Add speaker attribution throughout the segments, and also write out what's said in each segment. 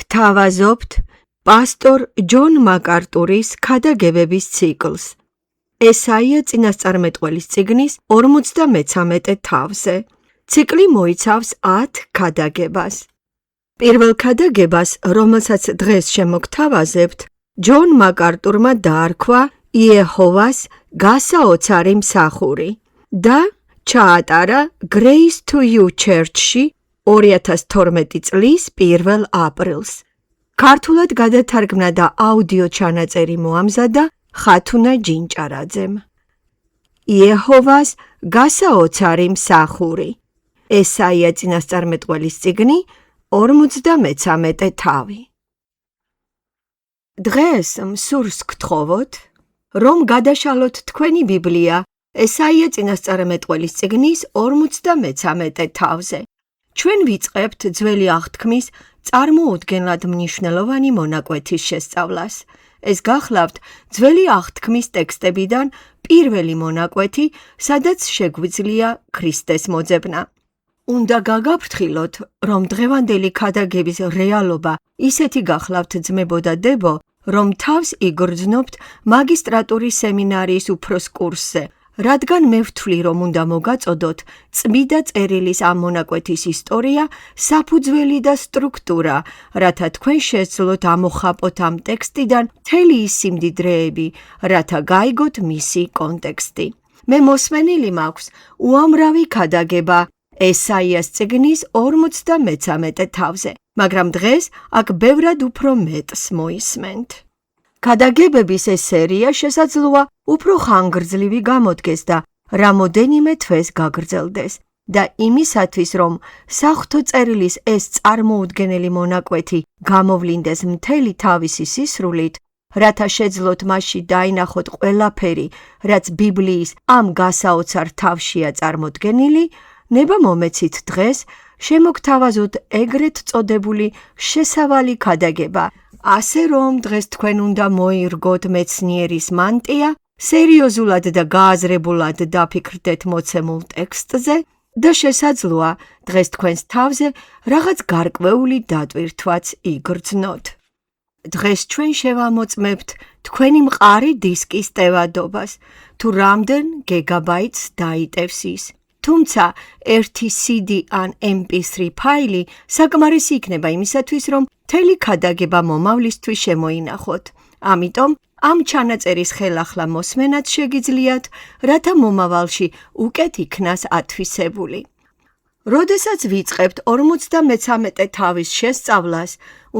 Speaker 1: გთავაზობთ პასტორ ჯონ მაკარტურის ქადაგებების ციკლს. ესაია წინასწარმეტყველის წიგნის 53 თავზე. ციკლი მოიცავს 10 ქადაგებას. პირველ ქადაგებას, რომელსაც დღეს შემოგთავაზებთ, ჯონ მაკარტურმა დაარქვა იეჰოვას გასაოცარი მსახური და ჩაატარა Grace to You Church-ში 2012 წლის 1 აპრილს. ქართულად გადათარგმნა და აუდიო ჩანაწერი მოამზადა ხათუნა ჯინჭარაძემ. იეჰოვას გასაოცარი მსახური. ესაია წინასწარმეტყველის წიგნი 53 თავი. დღეს მსურს გთხოვოთ, რომ გადაშალოთ თქვენი ბიბლია ესაია წინასწარმეტყველის წიგნის 53 თავზე. ჩვენ ვიწყებთ ძველი აღთქმის წარმოუდგენლად მნიშვნელოვანი მონაკვეთის შესწავლას. ეს გახლავთ ძველი აღთქმის ტექსტებიდან პირველი მონაკვეთი, სადაც შეგვიძლია ქრისტეს მოძებნა. უნდა გაგაფრთხილოთ, რომ დღევანდელი ქადაგების რეალობა ისეთი გახლავთ ძმებო და დებო, რომ თავს იგრძნობთ მაგისტრატურის სემინარიის უფროს კურსზე, რადგან მე ვთვლი, რომ უნდა მოგაწოდოთ წმიდა წერილის ამ მონაკვეთის ისტორია, საფუძველი და სტრუქტურა, რათა თქვენ შეძლოთ ამოხაპოთ ამ ტექსტიდან მთელი ის სიმდიდრეები, რათა გაიგოთ მისი კონტექსტი. მე მოსმენილი მაქვს უამრავი ქადაგება ესაიას წიგნის 53 თავზე, მაგრამ დღეს აქ ბევრად უფრო მეტს მოისმენთ. ქადაგებების ეს სერია შესაძლოა უფრო ხანგრძლივი გამოდგეს და რამოდენიმე თვეს გაგრძელდეს და იმისათვის, რომ საღვთო წერილის ეს წარმოუდგენელი მონაკვეთი გამოვლინდეს მთელი თავისი სისრულით, რათა შეძლოთ მასში დაინახოთ ყველაფერი, რაც ბიბლიის ამ გასაოცარ თავშია წარმოდგენილი, ნება მომეცით დღეს შემოგთავაზოთ ეგრეთ წოდებული შესავალი ქადაგება, ასე რომ დღეს თქვენ უნდა მოირგოთ მეცნიერის მანტია, სერიოზულად და გააზრებულად დაფიქრდეთ მოცემულ ტექსტზე და შესაძლოა დღეს თქვენს თავზე რაღაც გარკვეული დატვირთვაც იგრძნოთ. დღეს ჩვენ შევამოწმებთ თქვენი მყარი დისკის ტევადობას, თუ რამდენ გიგაბაიტს დაიტევს ის. თუმცა ერთი CD ან MP3 ფაილი საკმარისი იქნება იმისათვის, რომ მთელი ქადაგება მომავლისთვის შემოინახოთ. ამიტომ ამ ჩანაწერის ხელახლა მოსმენაც შეგიძლიათ, რათა მომავალში უკეთ იქნას ათვისებული. როდესაც ვიწყებთ 53 თავის შესწავლას,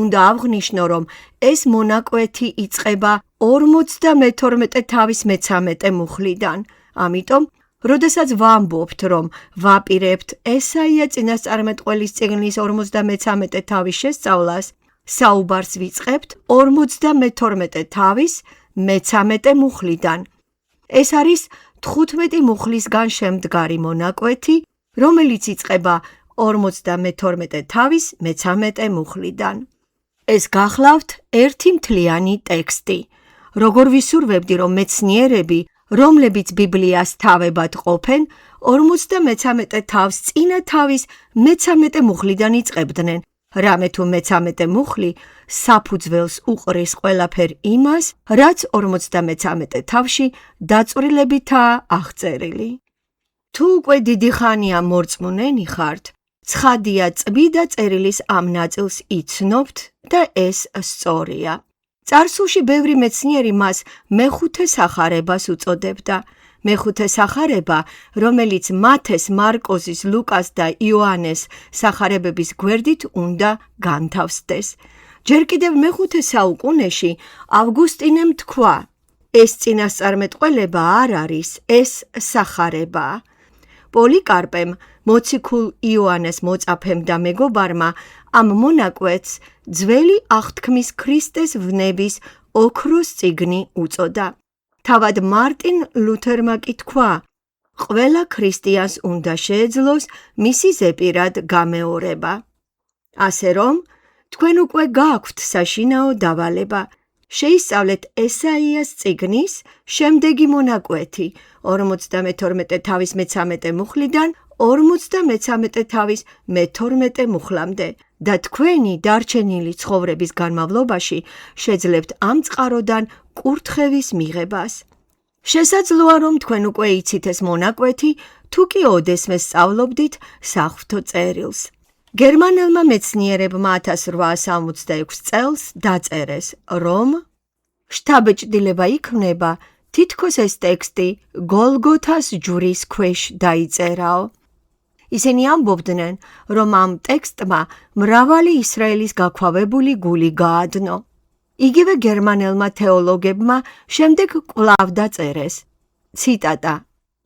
Speaker 1: უნდა აღვნიშნო, რომ ეს მონაკვეთი იწყება 52 თავის 13 მუხლიდან. ამიტომ როდესაც ვამბობთ, რომ ვაპირებთ ესაია წინასწარმეტყველის წიგნის 53 თავის შესწავლას, საუბარს ვიწყებთ 52 თავის 13 მუხლიდან. ეს არის 15 მუხლისგან შემდგარი მონაკვეთი, რომელიც იწყება 52 თავის 13 მუხლიდან. ეს გახლავთ ერთი მთლიანი ტექსტი. როგორ ვისურვებდი, რომ მეცნიერები, რომლებიც ბიბლიას თავებად ყოფენ, 53 თავს წინა თავის 13 მუხლიდან იწყებდნენ, რამე თუ 13 მუხლი საფუძველს უყრის ყველაფერ იმას, რაც 53 თავში დაწვრილებითაა აღწერილი. თუ უკვე დიდი ხანია მორწმუნენი ხართ, ცხადია წმიდა წერილის ამ ნაწილს იცნობთ და ეს სწორია. წარსულში ბევრი მეცნიერი მას მეხუთე სახარებას უწოდებდა. მეხუთე სახარება, რომელიც მათეს, მარკოზის, ლუკას და იოანეს სახარებების გვერდით უნდა განთავსდეს. ჯერ კიდევ მეხუთე საუკუნეში ავგუსტინემ თქვა, ეს წინასწარმეტყველება არ არის, ეს სახარებაა. პოლიკარპემ, მოციქულ იოანეს მოწაფემ და მეგობარმა ამ მონაკვეთს ძველი აღთქმის ქრისტეს ვნების ოქროს წიგნი უწოდა. თავად მარტინ ლუთერმა კი თქვა, ყველა ქრისტიანს უნდა შეეძლოს მისი ზეპირად გამეორება. ასე რომ, თქვენ უკვე გააქვთ საშინაო დავალება. შეისწავლეთ ესაიას წიგნის შემდეგი მონაკვეთი 52 თავის 13 მუხლიდან 53 თავის მე-12 მუხლამდე და თქვენი დარჩენილი ცხოვრების განმავლობაში შეძლებთ ამ წყაროდან კურთხევის მიღებას. შესაძლოა, რომ თქვენ უკვე იცით ეს მონაკვეთი, თუ კი ოდესმე სწავლობდით საღვთო წერილს. გერმანელმა მეცნიერებმა 1866 წელს დაწერეს, რომ შთაბეჭდილება იქმნება, თითქოს ეს ტექსტი გოლგოთას ჯვრის ქვეშ დაიწერაო. ისინი ამბობდნენ, რომ ამ ტექსტმა მრავალი ისრაელის გაქვავებული გული გაადნო. იგივე გერმანელმა თეოლოგებმა შემდეგ კვლავ დაწერეს. ციტატა: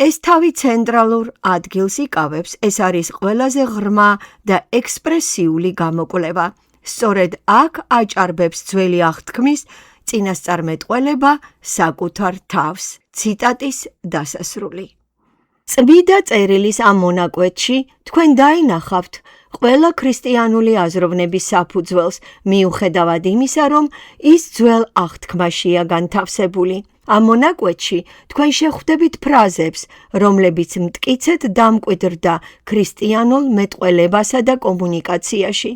Speaker 1: ეს თავი ცენტრალურ ადგილს იკავებს, ეს არის ყველაზე ღრმა და ექსპრესიული გამოკვლევა. სწორედ აქ აჭარბებს ძველი აღთქმის წინასწარმეტყველება საკუთარ თავს. ციტატის დასასრული. წმიდა წერილის ამ მონაკვეთში თქვენ დაინახავთ ყველა ქრისტიანული აზროვნების საფუძველს, მიუხედავად იმისა, რომ ის ძველ აღთქმაშია განთავსებული. ამ მონაკვეთში თქვენ შეხვდებით ფრაზებს, რომლებიც მტკიცედ დამკვიდრდა ქრისტიანულ მეტყველებასა და კომუნიკაციაში.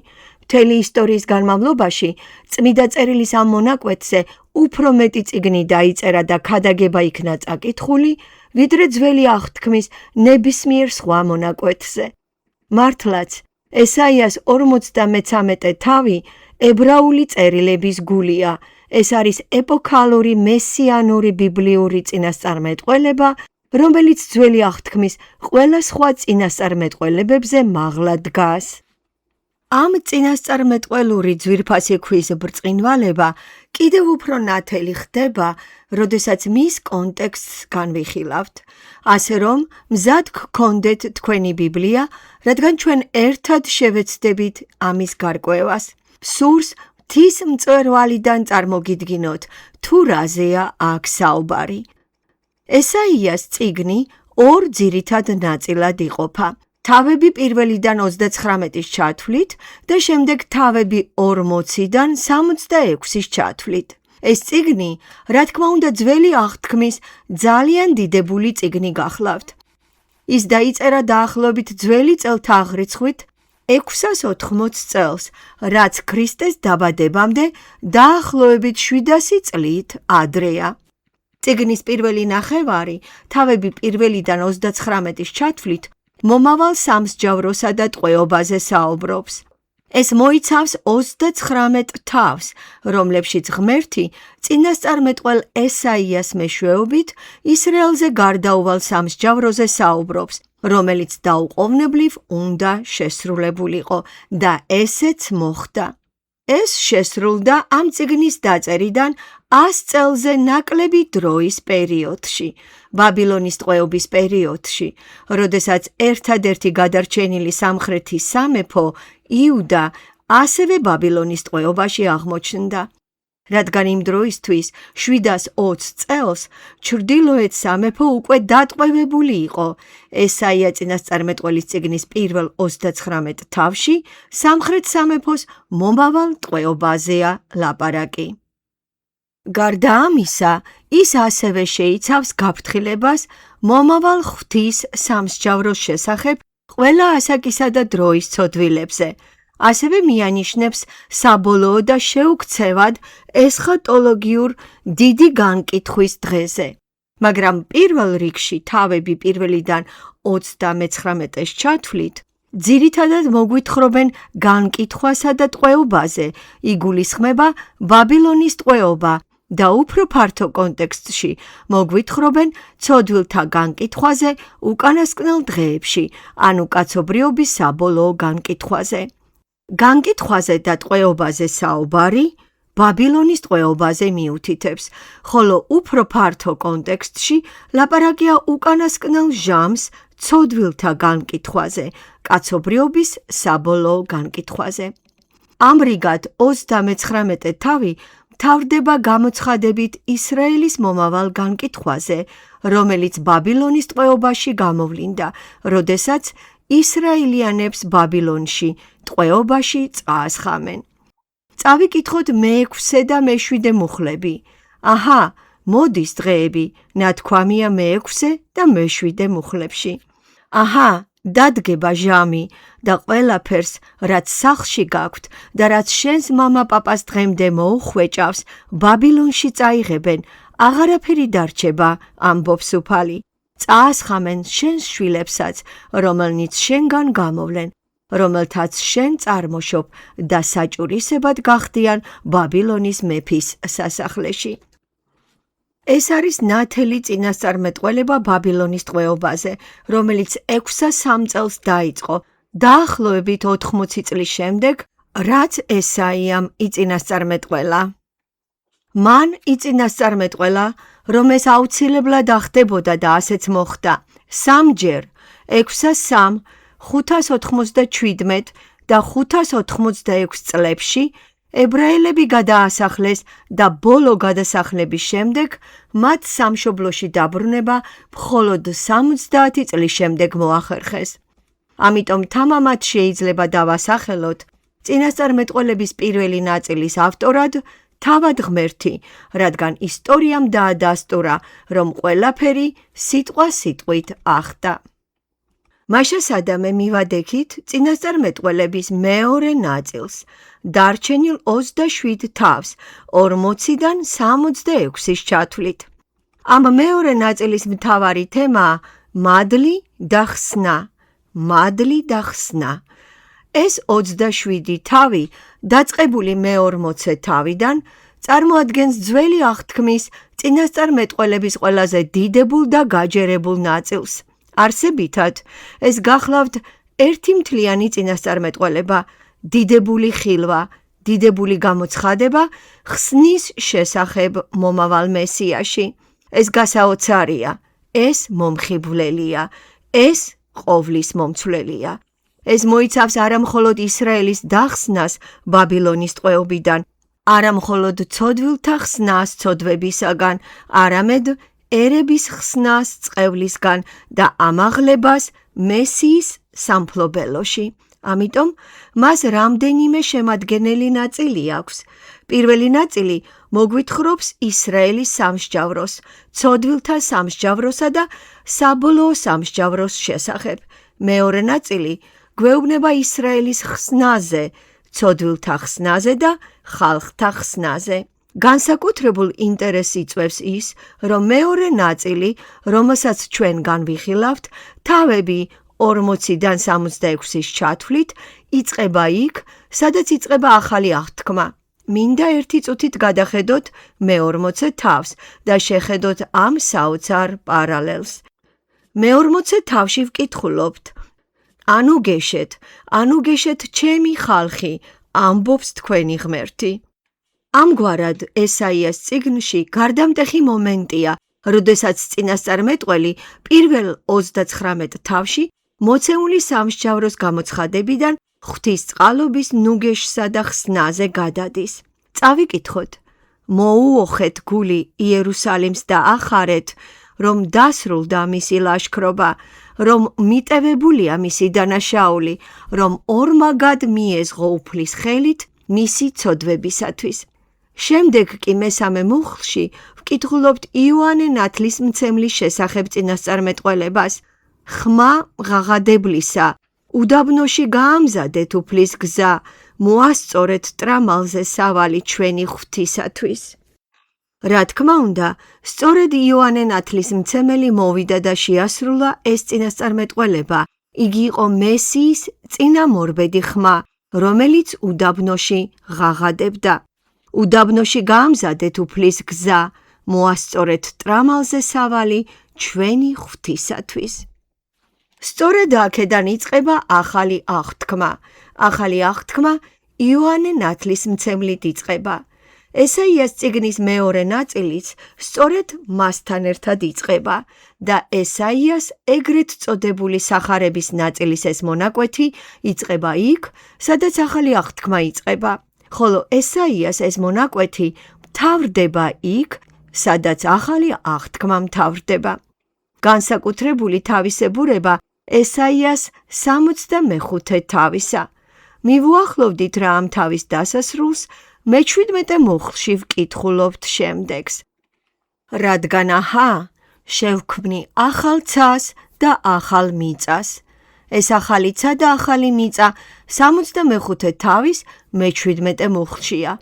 Speaker 1: მთელი ისტორიის განმავლობაში წმიდა წერილის ამ მონაკვეთზე უფრო მეტი წიგნი დაიწერა და ქადაგება იქნა წაკითხული, ვიდრე ძველი აღთქმის ნებისმიერ სხვა მონაკვეთზე. მართლაც, ესაიას 53 თავი ებრაული წერილების გულია. ეს არის ეპოქალური მესიანური ბიბლიური წინასწარმეტყველება, რომელიც ძველი აღთქმის ყველა სხვა წინასწარმეტყველებებზე მაღლა დგას. ამ წინასწარმეტყველური ძვირფასი ქვის ბრწყინვალება კიდევ უფრო ნათელი ხდება, როდესაც მის კონტექსტს განვიხილავთ, ასე რომ მზად გქონდეთ თქვენი ბიბლია, რადგან ჩვენ ერთად შევეცდებით ამის გარკვევას. სურს მთის მწვერვალიდან წარმოგიდგინოთ, თუ რაზეა აქ საუბარი. ესაიას წიგნი ორ ძირითად ნაწილად იყოფა. თავები პირველიდან 39-ის ჩათვლით და შემდეგ თავები 40-დან 66-ის ჩათვლით. ეს წიგნი, რა თქმა უნდა, ძველი აღთქმის ძალიან დიდებული წიგნი გახლავთ. ის დაიწერა დაახლოებით ძველი წელთაღრიცხვით 680 წელს, რაც ქრისტეს დაბადებამდე დაახლოებით 700 წლით ადრეა. წიგნის პირველი ნახევარი, თავები პირველიდან 39-ის ჩათვლით, მომავალ სამსჯავროსა და ტყვეობაზე საუბრობს. ეს მოიცავს 39 თავს, რომლებშიც ღმერთი წინასწარმეტყველ ესაიას მეშვეობით ისრაელზე გარდაუვალ სამსჯავროზე საუბრობს, რომელიც დაუყოვნებლივ უნდა შესრულებულიყო და ესეც მოხდა. ეს შესრულდა ამ წიგნის დაწერიდან 100 წელზე ნაკლები დროის პერიოდში, ბაბილონის ტყვეობის პერიოდში, როდესაც ერთადერთი გადარჩენილი სამხრეთის სამეფო იუდა ასევე ბაბილონის ტყვეობაში აღმოჩნდა. რადგან იმ დროისთვის 720 წელს ჩრდილოეთ სამეფო უკვე დატყვევებული იყო, ესაია წინასწარმეტყველის წიგნის პირველ 39 თავში სამხრეთ სამეფოს მომავალ ტყვეობაზეა ლაპარაკი. გარდა ამისა, ის ასევე შეიცავს გაფრთხილებას მომავალ ღვთის სამსჯავროს შესახებ ყველა ასაკისა და დროის ცოდვილებზე. ასევე მიანიშნებს საბოლოო და შეუქცევად ესხატოლოგიურ დიდი განკითხვის დღეზე. მაგრამ პირველ რიგში თავები პირველიდან 39-ის ჩათვლით, ძირითადად მოგვითხრობენ განკითხვასა და ტყვეობაზე, იგულისხმება ბაბილონის ტყვეობა და უფრო ფართო კონტექსტში მოგვითხრობენ ცოდვილთა განკითხვაზე უკანასკნელ დღეებში, ანუ კაცობრიობის საბოლოო განკითხვაზე. განკითხვაზე და ტყვეობაზე საუბარი ბაბილონის ტყვეობაზე მიუთითებს, ხოლო უფრო ფართო კონტექსტში ლაპარაკია უკანასკნელ ჟამს ცოდვილთა განკითხვაზე, კაცობრიობის საბოლოო განკითხვაზე. ამრიგად 39 თავი მთავრდება გამოცხადებით ისრაელის მომავალ განკითხვაზე, რომელიც ბაბილონის ტყვეობაში გამოვლინდა, როდესაც ისრაელიანებს ბაბილონში ტყვეობაში წაასხამენ. წავიკითხოთ მე-6 და მე-7 მუხლები. აჰა, მოდის დღეები, ნათქვამია მე-6 და მე-7 მუხლებში. აჰა, დადგება ჟამი და ყველაფერს, რაც სახლში გაქვთ და რაც შენს მამა-პაპას დღემდე მოუხვეჭავს, ბაბილონში წაიღებენ, აღარაფერი დარჩება, ამბობს უფალი. წაასხამენ შენს შვილებსაც, რომელნიც შენგან გამოვლენ, რომელთაც შენ წარმოშობ და საჭურისებად გახდიან ბაბილონის მეფის სასახლეში. ეს არის ნათელი წინასწარმეტყველება ბაბილონის ტყვეობაზე, რომელიც 603 წელს დაიწყო, დაახლოებით 80 წლის შემდეგ, რაც ესაიამ იწინასწარმეტყველა. მან იწინასწარმეტყველა, რომ ეს აუცილებლად ახდებოდა და ასეც მოხდა. 3-ჯერ, 603, 597 და 586 წლებში ებრაელები გადაასახლეს და ბოლო გადასახლების შემდეგ მათ სამშობლოში დაბრუნება მხოლოდ 70 წლის შემდეგ მოახერხეს. ამიტომ თამამად შეიძლება დავასახელოთ წინასწარმეტყველების პირველი ნაწილის ავტორად თავად ღმერთი, რადგან ისტორიამ დაადასტურა, რომ ყველაფერი სიტყვა-სიტყვით ახდა. მაშა სადამე მივადექით წინასწარმეტყველების მეორე ნაწილს, დარჩენილ 27 თავს 40-დან 66-ის ჩათვლით. ამ მეორე ნაწილის მთავარი თემაა მადლი და ხსნა. მადლი და ხსნა. ეს 27 თავი, დაწყებული მე-40 თავიდან, წარმოადგენს ძველი აღთქმის წინასწარმეტყველების ყველაზე დიდებულ და გაჯერებულ ნაწილს. არსებითად, ეს გახლავთ ერთი მთლიანი წინასწარმეტყველება, დიდებული ხილვა, დიდებული გამოცხადება ხსნის შესახებ მომავალ მესიაში. ეს გასაოცარია, ეს მომხიბვლელია, ეს ყოვლის მომცვლელია. ეს მოიცავს არამხოლოდ ისრაელის დახსნას ბაბილონის ტყვეობიდან, არამხოლოდ ცოდვილთა ხსნას ცოდვებისაგან, არამედ ერების ხსნას წყევლისგან და ამაღლებას მესიის სამფლობელოში. ამიტომ მას რამდენიმე შემადგენელი ნაწილი აქვს. პირველი ნაწილი მოგვითხრობს ისრაელის სამსჯავროს, ცოდვილთა სამსჯავროსა და საბოლოო სამსჯავროს შესახებ. მეორე ნაწილი გვეუბნება ისრაელის ხსნაზე, ცოდვილთა ხსნაზე და ხალხთა ხსნაზე. განსაკუთრებულ ინტერესს იწვევს ის, რომ მეორე ნაწილი, რომელსაც ჩვენ განვიხილავთ, თავები 40-დან 66-ის ჩათვლით, იწყება იქ, სადაც იწყება ახალი აღთქმა. მინდა ერთი წუთით გადახედოთ მე-40 თავს და შეხედოთ ამ საოცარ პარალელს. მე-40 თავში ვკითხულობთ: ანუ გეშეთ ჩემი ხალხი, ამბობს თქვენი ღმერთი. ამგვარად ესაიას წიგნში გარდამტეხი მომენტია, როდესაც წინასწარმეტყველი პირველ 39 თავში მოცემული სამსჯავროს გამოცხადებიდან ღვთისწყალობის ნუგეშსა და ხსნაზე გადადის. წავიკითხოთ: მოუოხეთ გული იერუსალიმს და ახარეთ, რომ დასრულდა მისი ლაშქრობა, რომ მიტევებულია მისი დანაშაული, რომ ორმაგად მიეზღო უფლის ხელით მისი ცოდვებისათვის. შემდეგ კი მესამე მუხლში ვკითხულობთ იოანე ნათლისმცემლის შესახებ წინასწარმეტყველებას. ხმა ღაღადებლისა, უდაბნოში გაამზადეთ უფლის გზა, მოასწორეთ ტრამალზე სავალი ჩვენი ღვთისათვის. რა თქმა უნდა, სწორედ იოანე ნათლისმცემელი მოვიდა და შეასრულა ეს წინასწარმეტყველება. იგი იყო მესიის წინამორბედი ხმა, რომელიც უდაბნოში ღაღადებდა. უდაბნოში გაამზადეთ უფლის გზა, მოასწორეთ ტრამალზე სავალი ჩვენი ღვთისათვის. სწორედ აქედან იწყება ახალი აღთქმა. ახალი აღთქმა იოანე ნათლისმცემლით იწყება. ესაიას წიგნის მეორე ნაწილიც სწორედ მასთან ერთად იწყება და ესაიას ეგრეთ წოდებული სახარების ნაწილის ეს მონაკვეთი იწყება იქ, სადაც ახალი აღთქმა იწყება, ხოლო ესაიას ეს მონაკვეთი მთავრდება იქ, სადაც ახალი აღთქმა მთავრდება. განსაკუთრებული თავისებურება ესაიას 65 თავისა. მივუახლოვდით რა ამ თავის დასასრულს, მე-17 მუხლში ვკითხულობთ შემდეგს. რადგან აჰა, შევქმნი ახალ ცას და ახალ მიწას. ეს ახალიცა და ახალი მიწა 65 თავის მე-17 მუხლშია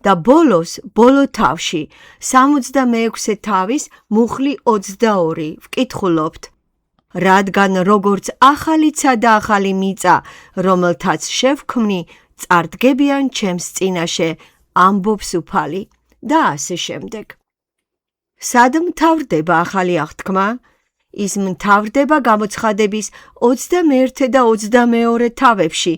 Speaker 1: და ბოლოს, ბოლო თავში 66 თავის მუხლი 22 ვკითხულობთ. რადგან როგორც ახალიცა და ახალი მიწა, რომელთაც შევქმნი, წარდგებიან ჩემს წინაშე, ამბობს უფალი და ასე შემდეგ. სად მთავრდება ახალი აღთქმა? ის მთავრდება გამოცხადების 21 და 22 თავებში,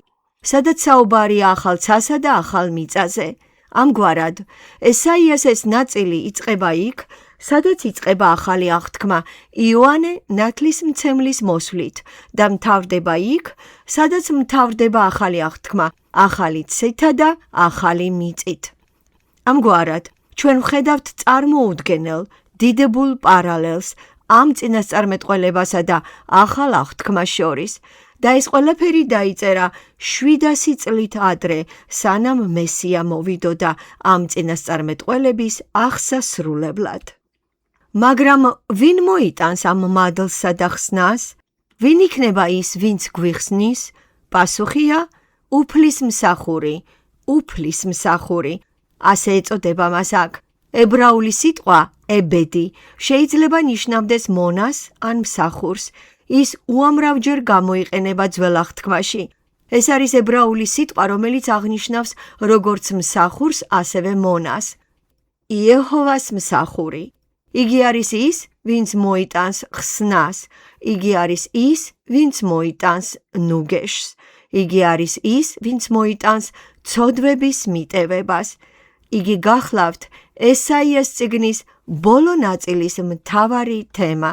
Speaker 1: სადაც საუბარია ახალ ცასა და ახალ მიწაზე. ამგვარად, ესაიას ეს ნაწილი იწყება იქ, სადაც იწყება ახალი აღთქმა იოანე ნათლისმცემლის მოსვლით და მთავრდება იქ, სადაც მთავრდება ახალი აღთქმა, ახალი ცითა და ახალი მიწით. ამგვარად, ჩვენ ვხედავთ წარმოუდგენელ, დიდებულ პარალელს ამ წინასწარმეტყველებასა და ახალ აღთქმას შორის და ეს ყველაფერი დაიწერა 700 წლით ადრე, სანამ მესია მოვიდოდა ამ წინასწარმეტყველების აღსასრულებლად. მაგრამ ვინ მოიტანს ამ მადლსა და ხსნას? ვინ იქნება ის, ვინც გვიხსნის? პასუხია: უფლისმსახური, უფლისმსახური. ასე ეწოდება მას აქ. ებრაული სიტყვა ებედი შეიძლება ნიშნავდეს მონას ან მსახურს. ის უამრავჯერ გამოიყენება ძველ აღთქმაში. ეს არის ებრაული სიტყვა, რომელიც აღნიშნავს როგორც მსახურს, ასევე მონას. იეჰოვას მსახური. იგი არის ის, ვინც მოიტანს ხსნას. იგი არის ის, ვინც მოიტანს ნუგეშს. იგი არის ის, ვინც მოიტანს ცოდვების მიტევებას. იგი გახლავთ ესაიას წიგნის ბოლო ნაწილის მთავარი თემა.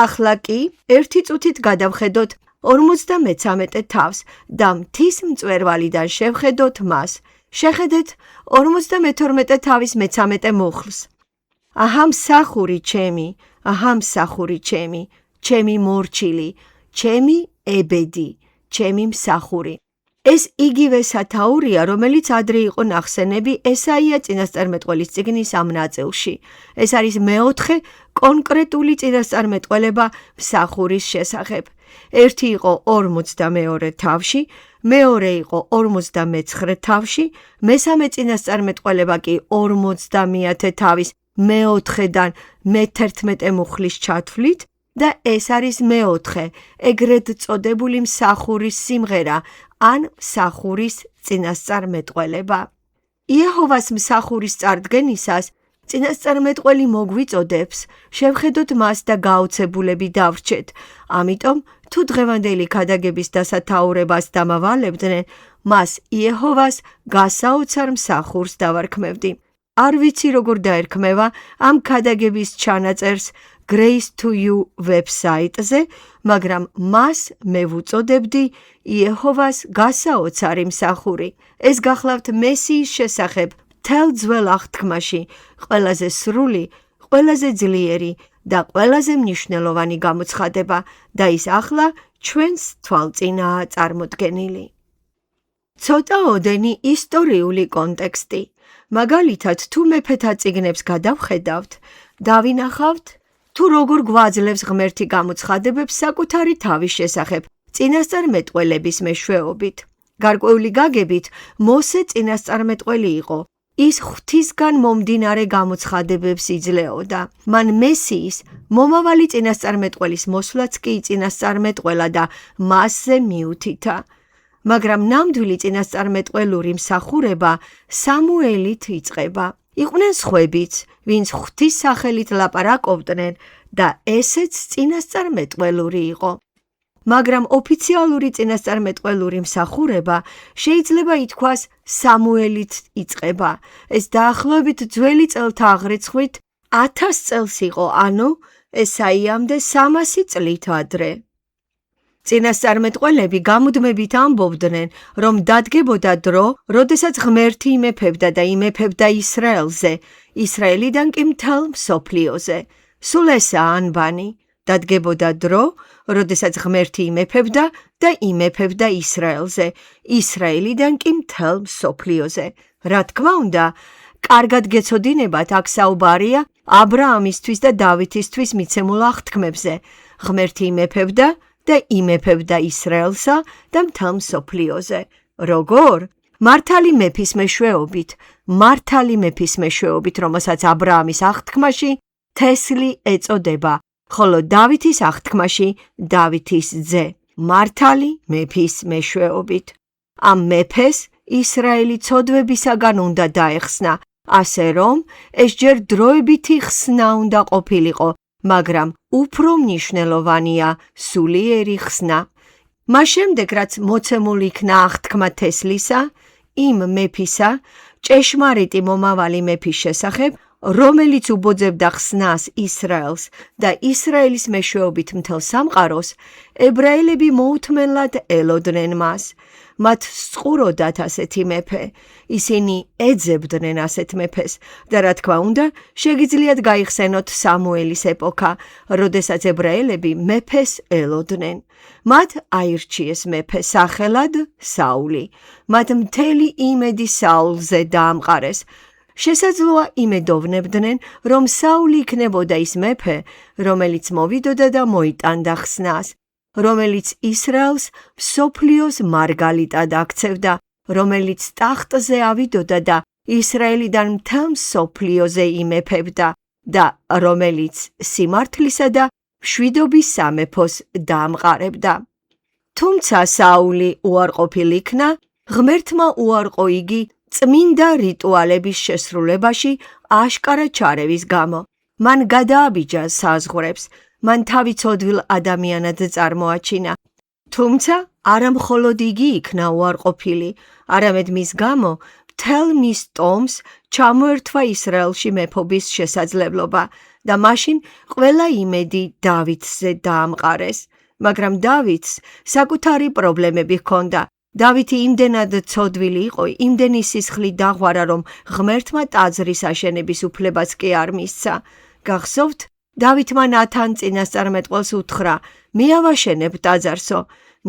Speaker 1: ახლა კი ერთი წუთით გადავხედოთ 53 თავს და მთის მწვერვალიდან შევხედოთ მას. შეხედეთ 52 თავის მე-13 მუხლს. აჰა მსახური ჩემი, აჰა მსახური ჩემი, ჩემი მორჩილი, ჩემი ებედი, ჩემი მსახური. ეს იგივე სათაურია, რომელიც ადრე იყო ნახსენები ესაია წინასწარმეტყველის წიგნის ამ ნაწილში. ეს არის მეოთხე კონკრეტული წინასწარმეტყველება მსახურის შესახებ. ერთი იყო 42 თავში, მეორე იყო 59 თავში, მესამე წინასწარმეტყველება კი 50 თავის მეოთხედან მე-11 მუხლის ჩათვლით და ეს არის მეოთხე, ეგრეთ წოდებული მსახურის სიმღერა ან მსახურის წინასწარმეტყველება. იეჰოვას მსახურის წარდგენისას წინასწარმეტყველი მოგვიწოდებს, შევხედოთ მას და გაოცებულები დავრჩეთ. ამიტომ, თუ დღევანდელი ქადაგების დასათაურებას დამავალებდნენ, მას იეჰოვას გასაოცარ მსახურს დავარქმევდი. არ ვიცი როგორ დაერქმევა ამ ქადაგების ჩანაწერს Grace to You ვებსაიტზე, მაგრამ მას მე ვუწოდებდი იეჰოვას გასაოცარი მსახური. ეს გახლავთ მესიის შესახებ მთელ ძველ აღთქმაში ყველაზე სრული, ყველაზე ძლიერი და ყველაზე მნიშვნელოვანი გამოცხადება და ის ახლა ჩვენს თვალწინაა წარმოდგენილი. ცოტა ოდენი ისტორიული კონტექსტი. მაგალითად, თუ მეფეთა წიგნებს გადავხედავთ, დავინახავთ, თუ როგორ გვაძლევს ღმერთი გამოცხადებებს საკუთარი თავის შესახებ წინასწარმეტყველების მეშვეობით. გარკვეული გაგებით, მოსე წინასწარმეტყველი იყო. ის ღვთისგან მომდინარე გამოცხადებებს იძლეოდა. მან მესიის, მომავალი წინასწარმეტყველის მოსვლაც კი წინასწარმეტყველა და მასზე მიუთითა. მაგრამ ნამდვილი წინასწარმეტყველური მსახურება სამუელით იწყება. იყვნენ სხვებიც, ვინც ღვთის სახელით ლაპარაკობდნენ და ესეც წინასწარმეტყველური იყო. მაგრამ ოფიციალური წინასწარმეტყველური მსახურება შეიძლება ითქვას სამუელით იწყება. ეს დაახლოებით ძველი წელთა აღრიცხვით 1000 წელს იყო, ანუ ესაიამდე 300 წლით ადრე. წინასწარმეტყველები გამუდმებით ამბობდნენ, რომ დადგებოდა დრო, როდესაც ღმერთი იმეფებდა და იმეფებდა ისრაელზე, ისრაელიდან კი მთელ მსოფლიოზე. სულ ესაა ანბანი. დადგებოდა დრო, როდესაც ღმერთი იმეფებდა და იმეფებდა ისრაელზე, ისრაელიდან კი მთელ მსოფლიოზე. რა თქმა უნდა, კარგად გეცოდინებათ, აქ საუბარია აბრაამისთვის და დავითისთვის მიცემულ აღთქმებზე. ღმერთი იმეფებდა და იმეფებდა ისრაელსა და მთელ მსოფლიოზე. როგორ? მართალი მეფის მეშვეობით, რომელსაც აბრაამის აღთქმაში თესლი ეწოდება, ხოლო დავითის აღთქმაში დავითის ძე. მართალი მეფის მეშვეობით. ამ მეფეს ისრაელი ცოდვებისაგან უნდა დაეხსნა, ასე რომ ეს ჯერ დროებითი ხსნა უნდა ყოფილიყო, მაგრამ უფრო მნიშვნელოვანია სულიერი ხსნა. მას შემდეგ, რაც მოცემული იქნა აღთქმა თესლისა, იმ მეფისა, ჭეშმარიტი მომავალი მეფის შესახებ, რომელიც უბოძებდა ხსნას ისრაელს და ისრაელის მეშვეობით მთელ სამყაროს, ებრაელები მოუთმენლად ელოდნენ მას. მათ სწყუროდათ ასეთი მეფე, ისინი ეძებდნენ ასეთ მეფეს და რა თქმა უნდა, შეგიძლიათ გაიხსენოთ სამუელის ეპოქა, როდესაც ებრაელები მეფეს ელოდნენ. მათ აირჩიეს მეფე სახელად საული. მათ მთელი იმედი საულზე დაამყარეს. შესაძლოა იმედოვნებდნენ, რომ საული იქნებოდა ის მეფე, რომელიც მოვიდოდა და მოიტანდა ხსნას, რომელიც ისრაელს მსოფლიოს მარგალიტად აქცევდა, რომელიც ტახტზე ავიდოდა და ისრაელიდან მთელ მსოფლიოზე იმეფებდა და რომელიც სიმართლისა და მშვიდობის სამეფოს დაამყარებდა. თუმცა საული უარყოფილ იქნა, ღმერთმა უარყო იგი წმინდა რიტუალების შესრულებაში აშკარა ჩარევის გამო. მან გადააბიჯა საზღვრებს, მან თავი ცოდვილ ადამიანად წარმოაჩინა. თუმცა არა მხოლოდ იგი იქნა უარყოფილი, არამედ მის გამო მთელ მის ტომს ჩამოერთვა ისრაელში მეფობის შესაძლებლობა და მაშინ ყველა იმედი დავითზე დაამყარეს. მაგრამ დავითს საკუთარი პრობლემები ჰქონდა. დავითი იმდენად ცოდვილი იყო, იმდენი სისხლი დაღვარა, რომ ღმერთმა ტაძრის აშენების უფლებაც კი არ მისცა. გახსოვთ, დავითმა ნათან წინასწარმეტყველს უთხრა, მიავაშენებ ტაძარსო.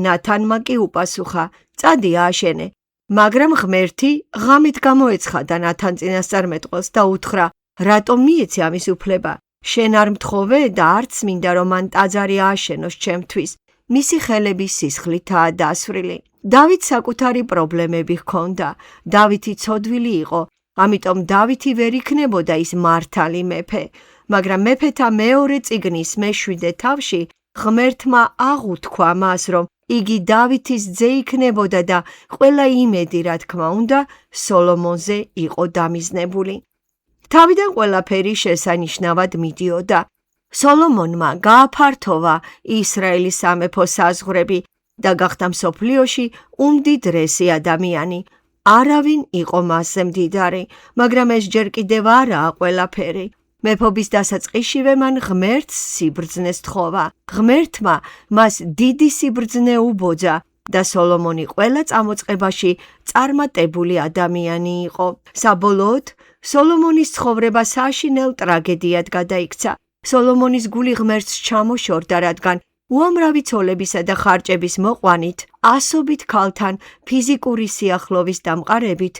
Speaker 1: ნათანმა კი უპასუხა, წადი ააშენე. მაგრამ ღმერთი ღამით გამოეცხადა ნათან წინასწარმეტყველს და უთხრა, რატომ მიეცი ამის უფლება? შენ არ მთხოვე და არც მინდა რომ მან ტაძარი ააშენოს ჩემთვის. მისი ხელები სისხლითაა დასვრილი. დავითს საკუთარი პრობლემები ჰქონდა. დავითი ცოდვილი იყო, ამიტომ დავითი ვერ იქნებოდა ის მართალი მეფე. მაგრამ მეფეთა მეორე წიგნის მე-7 თავში ღმერთმა აღუთქვა მას, რომ იგი დავითის ძე იქნებოდა და ყველა იმედი, რა თქმა უნდა, სოლომონზე იყო დამიზნებული. თავიდან ყველაფერი შესანიშნავად მიდიოდა. სოლომონმა გააფართოვა ისრაელის სამეფო საზღვრები და გახდა მსოფლიოში უმდიდრესი ადამიანი. არავინ იყო მასზე მდიდარი, მაგრამ ეს ჯერ კიდევ არაა ყველაფერი. მეფობის დასაწყისშივე მან ღმერთს სიბრძნეს თხოვა. ღმერთმა მას დიდი სიბრძნე უბოძა და სოლომონი ყველა წამოწყებაში წარმატებული ადამიანი იყო. საბოლოოდ, სოლომონის ცხოვრება საშინელ ტრაგედიად გადაიქცა. სოლომონის გული ღმერთს ჩამოშორდა, რადგან უამრავი ცოლებისა და ხარჭების მოყვანით, ასობით ქალთან ფიზიკური სიახლოვის დამყარებით,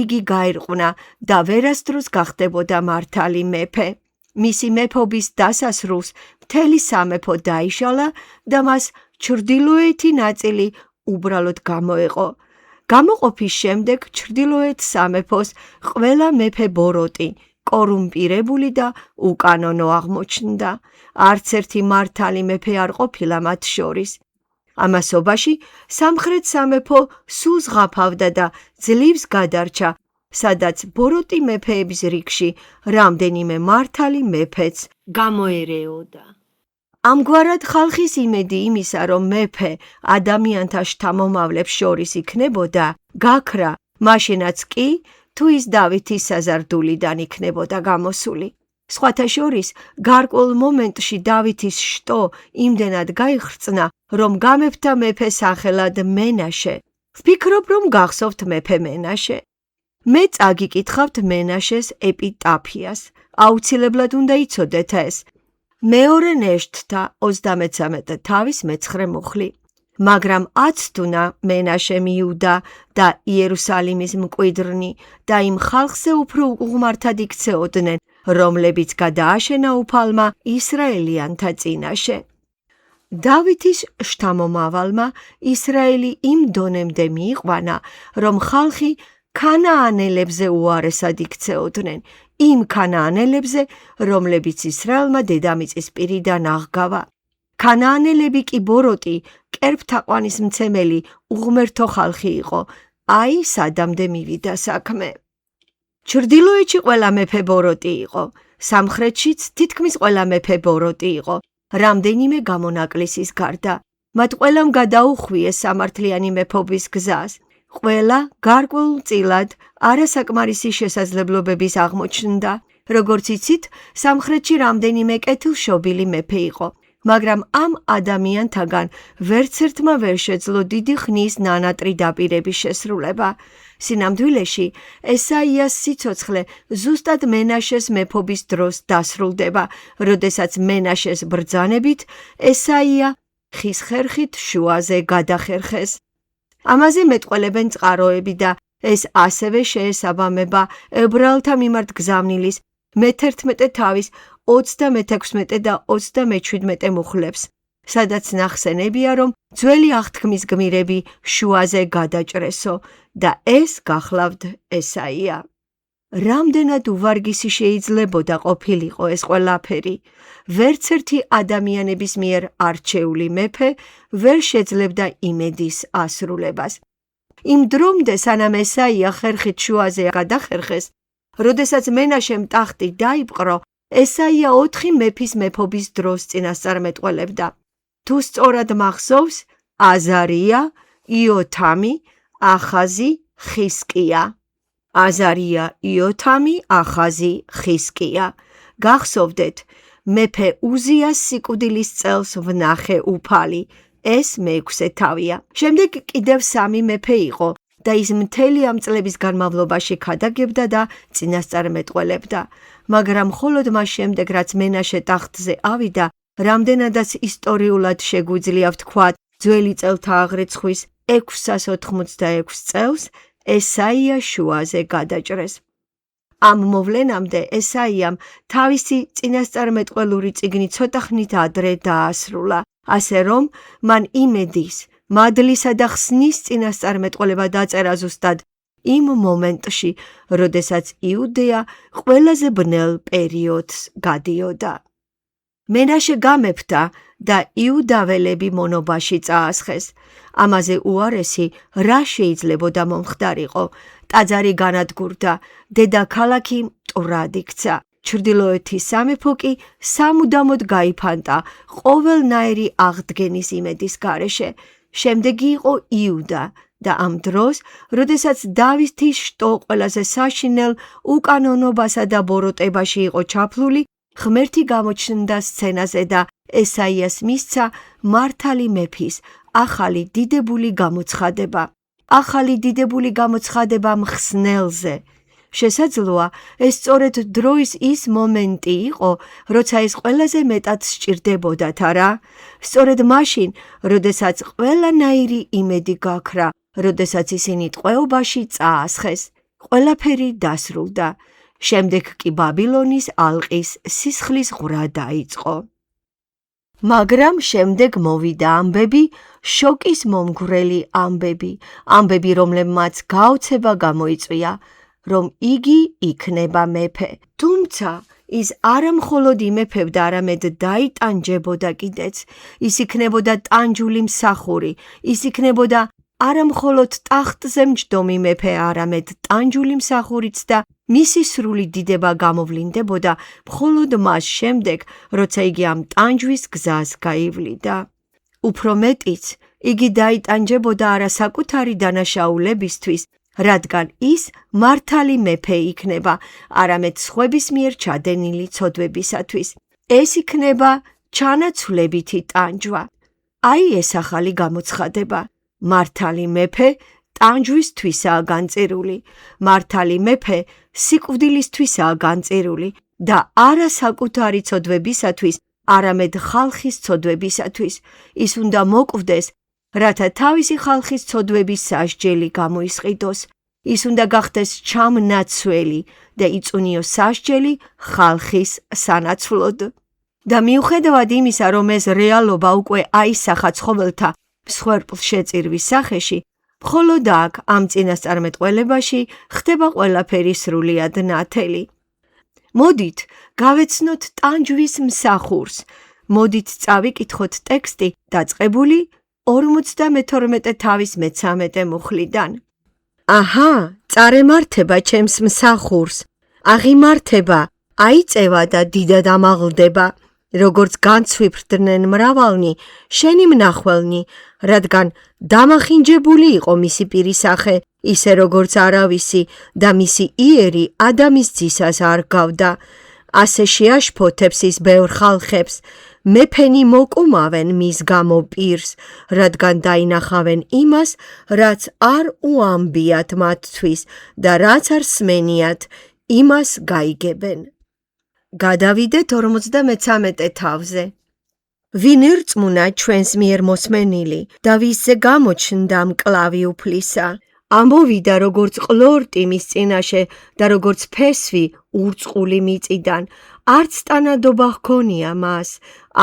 Speaker 1: იგი გაირყვნა და ვერასდროს გახდებოდა მართალი მეფე. მისი მეფობის დასასრულს მთელი სამეფო დაიშალა და მას ჩრდილოეთი ნაწილი უბრალოდ გამოეყო. გამოყოფის შემდეგ ჩრდილოეთ სამეფოს ყველა მეფე ბოროტი, კორუმპირებული და უკანონო აღმოჩნდა. არც ერთი მართალი მეფე არ ყოფილა მათ შორის. ამასობაში სამხრეთ სამეფო სულ ზღაფავდა და ძლივს გადარჩა, სადაც ბოროტი მეფეების რიგში რამდენიმე მართალი მეფეც გამოერეოდა. ამგვარად ხალხის იმედი იმისა, რომ მეფე ადამიანთა შთამომავლებს შორის იქნებოდა, გაქრა, მაშინაც კი თუ ის დავითის საზარდულიდან იქნებოდა გამოსული. სხვათა შორის, გარკვეულ მომენტში დავითის შტო იმდენად გაიხრწნა, რომ გამეფდა მეფე სახელად მენაშე. ვფიქრობ, რომ გახსოვთ მეფე მენაშე. მე წაგიკითხავთ მენაშეს ეპიტაფიას. აუცილებლად უნდა იცოდეთ ეს. მეორე ნეშტთა 33 თავის მე-9 მუხლი. მაგრამ აცთუნა მენაშე მიუდა და იერუსალიმის მკვიდრნი და იმ ხალხზე უფრო უღმართად იქცეოდნენ, რომლებიც გადააშენა უფალმა ისრაელიანთა წინაშე. დავითის შთამომავალმა ისრაელი იმ დონემდე მიიყვანა, რომ ხალხი ქანაანელებზე უარესად იქცეოდნენ, იმ ქანაანელებზე, რომლებიც ისრაელმა დედამიწის პირიდან აღგავა. ქანაანელები კი ბოროტი, კერპთაყვანის მცემელი, უღმერთო ხალხი იყო, აი სადამდე მივიდა საქმე. ჩრდილოეთში ყველა მეფე ბოროტი იყო, სამხრეთშიც თითქმის ყველა მეფე ბოროტი იყო, რამდენიმე გამონაკლისის გარდა. მათ ყველამ გადაუხვიეს სამართლიანი მეფობის გზას. ყველა გარკვეულწილად არასაკმარისი შესაძლებლობების აღმოჩნდა. როგორც იცით, სამხრეთში რამდენიმე კეთილშობილი მეფე იყო, მაგრამ ამ ადამიანთაგან ვერცერთმა ვერ შეძლო დიდი ხნის ნანატრი დაპირების შესრულება. სინამდვილეში, ესაიას სიცოცხლე ზუსტად მენაშეს მეფობის დროს დასრულდება, როდესაც მენაშეს ბრძანებით ესაია ხის ხერხით შუაზე გადახერხეს. ამაზე მეტყველებენ წყაროები და ეს ასევე შეესაბამება ებრაელთა მიმართ გზავნილის მე-11 თავის 36 და 37 მუხლებს, სადაც ნახსენებია, რომ ძველი აღთქმის გმირები შუაზე გადაჭრესო და ეს გახლავთ ესაია. რამდენად უვარგისი შეიძლებოდა ყოფილიყო ეს ყველაფერი, ვერცერთი ადამიანების მიერ არჩეული მეფე ვერ შეძლებდა იმედის ასრულებას. იმ დრომდე, სანამ ესაია ხერხით შუაზე გადახერხეს, როდესაც მენაშემ ტახტი დაიპყრო, ესაია 4 მეფის მეფობის დროს წინასწარმეტყველებდა. თუ სწორად მახსოვს, აზარია, იოთამი, ახაზი, ხისკია. აზარია, იოთამი, ახაზი, ხისკია. გახსოვდეთ, მეფე უზიას სიკვდილის წელს ვნახე უფალი, ეს მე-6 თავია. შემდეგ კიდევ 3 მეფე იყო და ის მთელი ამ წლების განმავლობაში ქადაგებდა და წინასწარმეტყველებდა, მაგრამ მხოლოდ მას შემდეგ, რაც მენაშე ტახტზე ავიდა, რამდენადაც ისტორიულად შეგვიძლია ვთქვათ, ძველი წელთა აღრიცხვის 686 წელს ესაია შუაზე გადაჭრეს. ამ მოვლენამდე ესაიამ თავისი წინასწარმეტყველური წიგნი ცოტა ხნით ადრე დაასრულა, ასე რომ მან იმედის, მადლისა და ხსნის წინასწარმეტყველება დაწერა ზუსტად იმ მომენტში, როდესაც იუდეა ყველაზე ბნელ პერიოდს გადიოდა. მენაშე გამეფდა და იუდაველები მონობაში წაასხეს. ამაზე უარესი რა შეიძლებოდა მომხდარიყო, ტაძარი განადგურდა, დედაქალაქი მტვრად იქცა. ჩრდილოეთის სამეფო კი სამუდამოდ გაიფანტა ყოველნაირი აღდგენის იმედის გარეშე. შემდეგი იყო იუდა და ამ დროს, როდესაც დავითის შტო ყველაზე საშინელ უკანონობასა და ბოროტებაში იყო ჩაფლული, ღმერთი გამოჩნდა სცენაზე და ესაიას მისცა მართალი მეფის ახალი დიდებული გამოცხადება. ახალი დიდებული გამოცხადება მხსნელზე. შესაძლოა, ეს სწორედ დროის ის მომენტი იყო, როცა ეს ყველაზე მეტად სჭირდებოდათ, არა? სწორედ მაშინ, როდესაც ყველანაირი იმედი გაქრა, როდესაც ისინი ტყვეობაში წაასხეს, ყველაფერი დასრულდა. შემდეგ კი ბაბილონის ალყის სისხლის ღვრა დაიწყო. მაგრამ შემდეგ მოვიდა ამბები, შოკის მომგვრელი ამბები, რომლებმაც გაოცება გამოიწვია, რომ იგი იქნება მეფე. თუმცა ის არა მხოლოდ იმეფებდა, არამედ დაიტანჯებოდა კიდეც. ის იქნებოდა ტანჯული მსახური, ის იქნებოდა არა მხოლოდ ტახტზე მჯდომი მეფე, არამედ ტანჯული მსახურიც და მისი სრული დიდება გამოვლინდებოდა მხოლოდ მას შემდეგ, როცა იგი ამ ტანჯვის გზას გაივლიდა. უფრო მეტიც, იგი დაიტანჯებოდა არა საკუთარი დანაშაულებისთვის, რადგან ის მართალი მეფე იქნება, არამედ სხვების მიერ ჩადენილი ცოდვებისათვის. ეს იქნება ჩანაცვლებითი ტანჯვა. აი ეს ახალი გამოცხადება. მართალი მეფე ტანჯვისთვისაა განწირული, მართალი მეფე სიკვდილისთვისაა განწირული და არა საკუთარი ცოდვებისათვის, არამედ ხალხის ცოდვებისათვის. ის უნდა მოკვდეს, რათა თავისი ხალხის ცოდვების სასჯელი გამოისყიდოს. ის უნდა გახდეს ჩამნაცველი და იწუნიოს სასჯელი ხალხის სანაცვლოდ. და მიუხედავად იმისა, რომ ეს რეალობა უკვე აისახა ცხოველთა მსხვერპლშეწირვის სახეში, მხოლოდ აქ ამ წინასწარმეტყველებაში ხდება ყველაფერი სრულიად ნათელი. მოდით გავეცნოთ ტანჯვის მსახურს. მოდით წავიკითხოთ ტექსტი დაწყებული 52 თავის 13 მუხლიდან. აჰა, წარემართება ჩემს მსახურს, აღიმართება, აიწევა და დიდად ამაღლდება, როგორც განცვიფრდნენ მრავალნი, შენი მნახველნი, რადგან დამახინჯებული იყო მისი პირისახე, ისე როგორც არავისი და მისი იერი ადამის ძისას არ გავდა. ასე შეაშფოთებს ის ბევრ ხალხებს, მეფენი მოკუმავენ მის გამო პირს, რადგან დაინახავენ იმას, რაც არ უამბიათ მათთვის და რაც არ სმენიათ, იმას გაიგებენ. გადავიდეთ 53 თავზე. ვინ ირწმუნა ჩვენს მიერ მოსმენილი და ვისზე გამოჩნდა მკლავი უფლისა? ამბოვიდა როგორც ყლორტი მის წინაშე და როგორც ფესვი ურწყული მიწიდან. არც ტანადობა ჰქონია მას,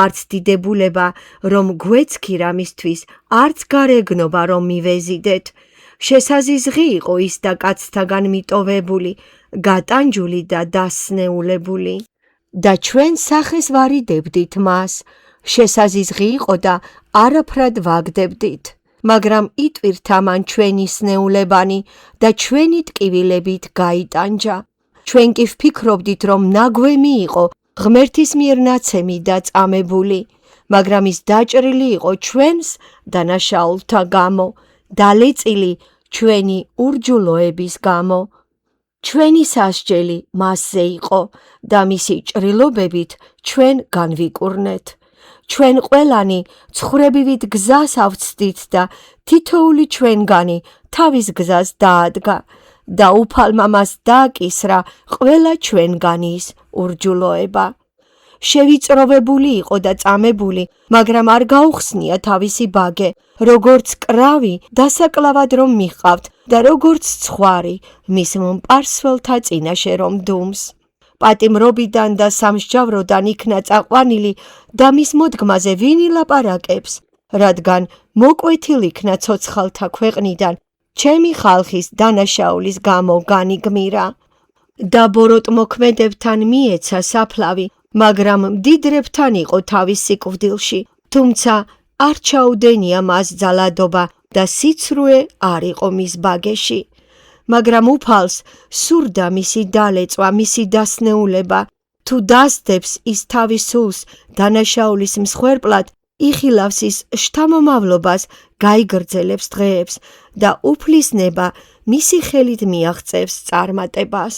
Speaker 1: არც დიდებულება, რომ გვეცქირა მისთვის, არც გარეგნობა, რომ მივეზიდეთ. შესაზიზღი იყო ის და კაცთაგან მიტოვებული, გატანჯული და დასნეულებული. და ჩვენ სახეს ვარიდებდით მას, შესაზიზღი იყო და არაფრად ვაგდებდით. მაგრამ იტვირთა მან ჩვენი სნეულებანი და ჩვენი ტკივილებით გაიტანჯა. ჩვენ კი ვფიქრობდით, რომ ნაგვემი იყო ღმერთის მიერ ნაცემი და წამებული, მაგრამ ის დაჭრილი იყო ჩვენს დანაშაულთა გამო, დალეწილი ჩვენი ურჯულოების გამო. ჩვენი სასჯელი მასზე იყო და მისი ჭრილობებით ჩვენ განვიკურნეთ. ჩვენ ყველანი ცხრებივით გზას ავცდით და თითოეული ჩვენგანი თავის გზას დაადგა და უფალმა მას დააკისრა ყველა ჩვენგანის ურჯულოება. შევიწროვებული იყო და წამებული, მაგრამ არ გაუხსნია თავისი ბაგე, როგორც კრავი დასაკლავად რომ მიჰყავთ და როგორც ცხვარი მის მპარსველთა წინაშე რომ დუმს. პატიმრობიდან და სამსჯავროდან იქნა წაყვანილი და მის მოდგმაზე ვინ ილაპარაკებს, რადგან მოკვეთილ იქნა ცოცხალთა ქვეყნიდან ჩემი ხალხის დანაშაულის გამო განიგმირა. და ბოროტმოქმედებთან მიეცა საფლავი, მაგრამ მდიდრებთან იყო თავის სიკვდილში, თუმცა არ ჩაუდენია მას ძალადობა და სიცრუე არ იყო მის ბაგეში. მაგრამ უფალს სურდა მისი დალეწვა, მისი დასნეულება. თუ დასდებს ის თავის სულს დანაშაულის მსხვერპლად, იხილავს ის შთამომავლობას, გაიგრძელებს დღეებს და უფლისნება მისი ხელით მიაღწევს წარმატებას.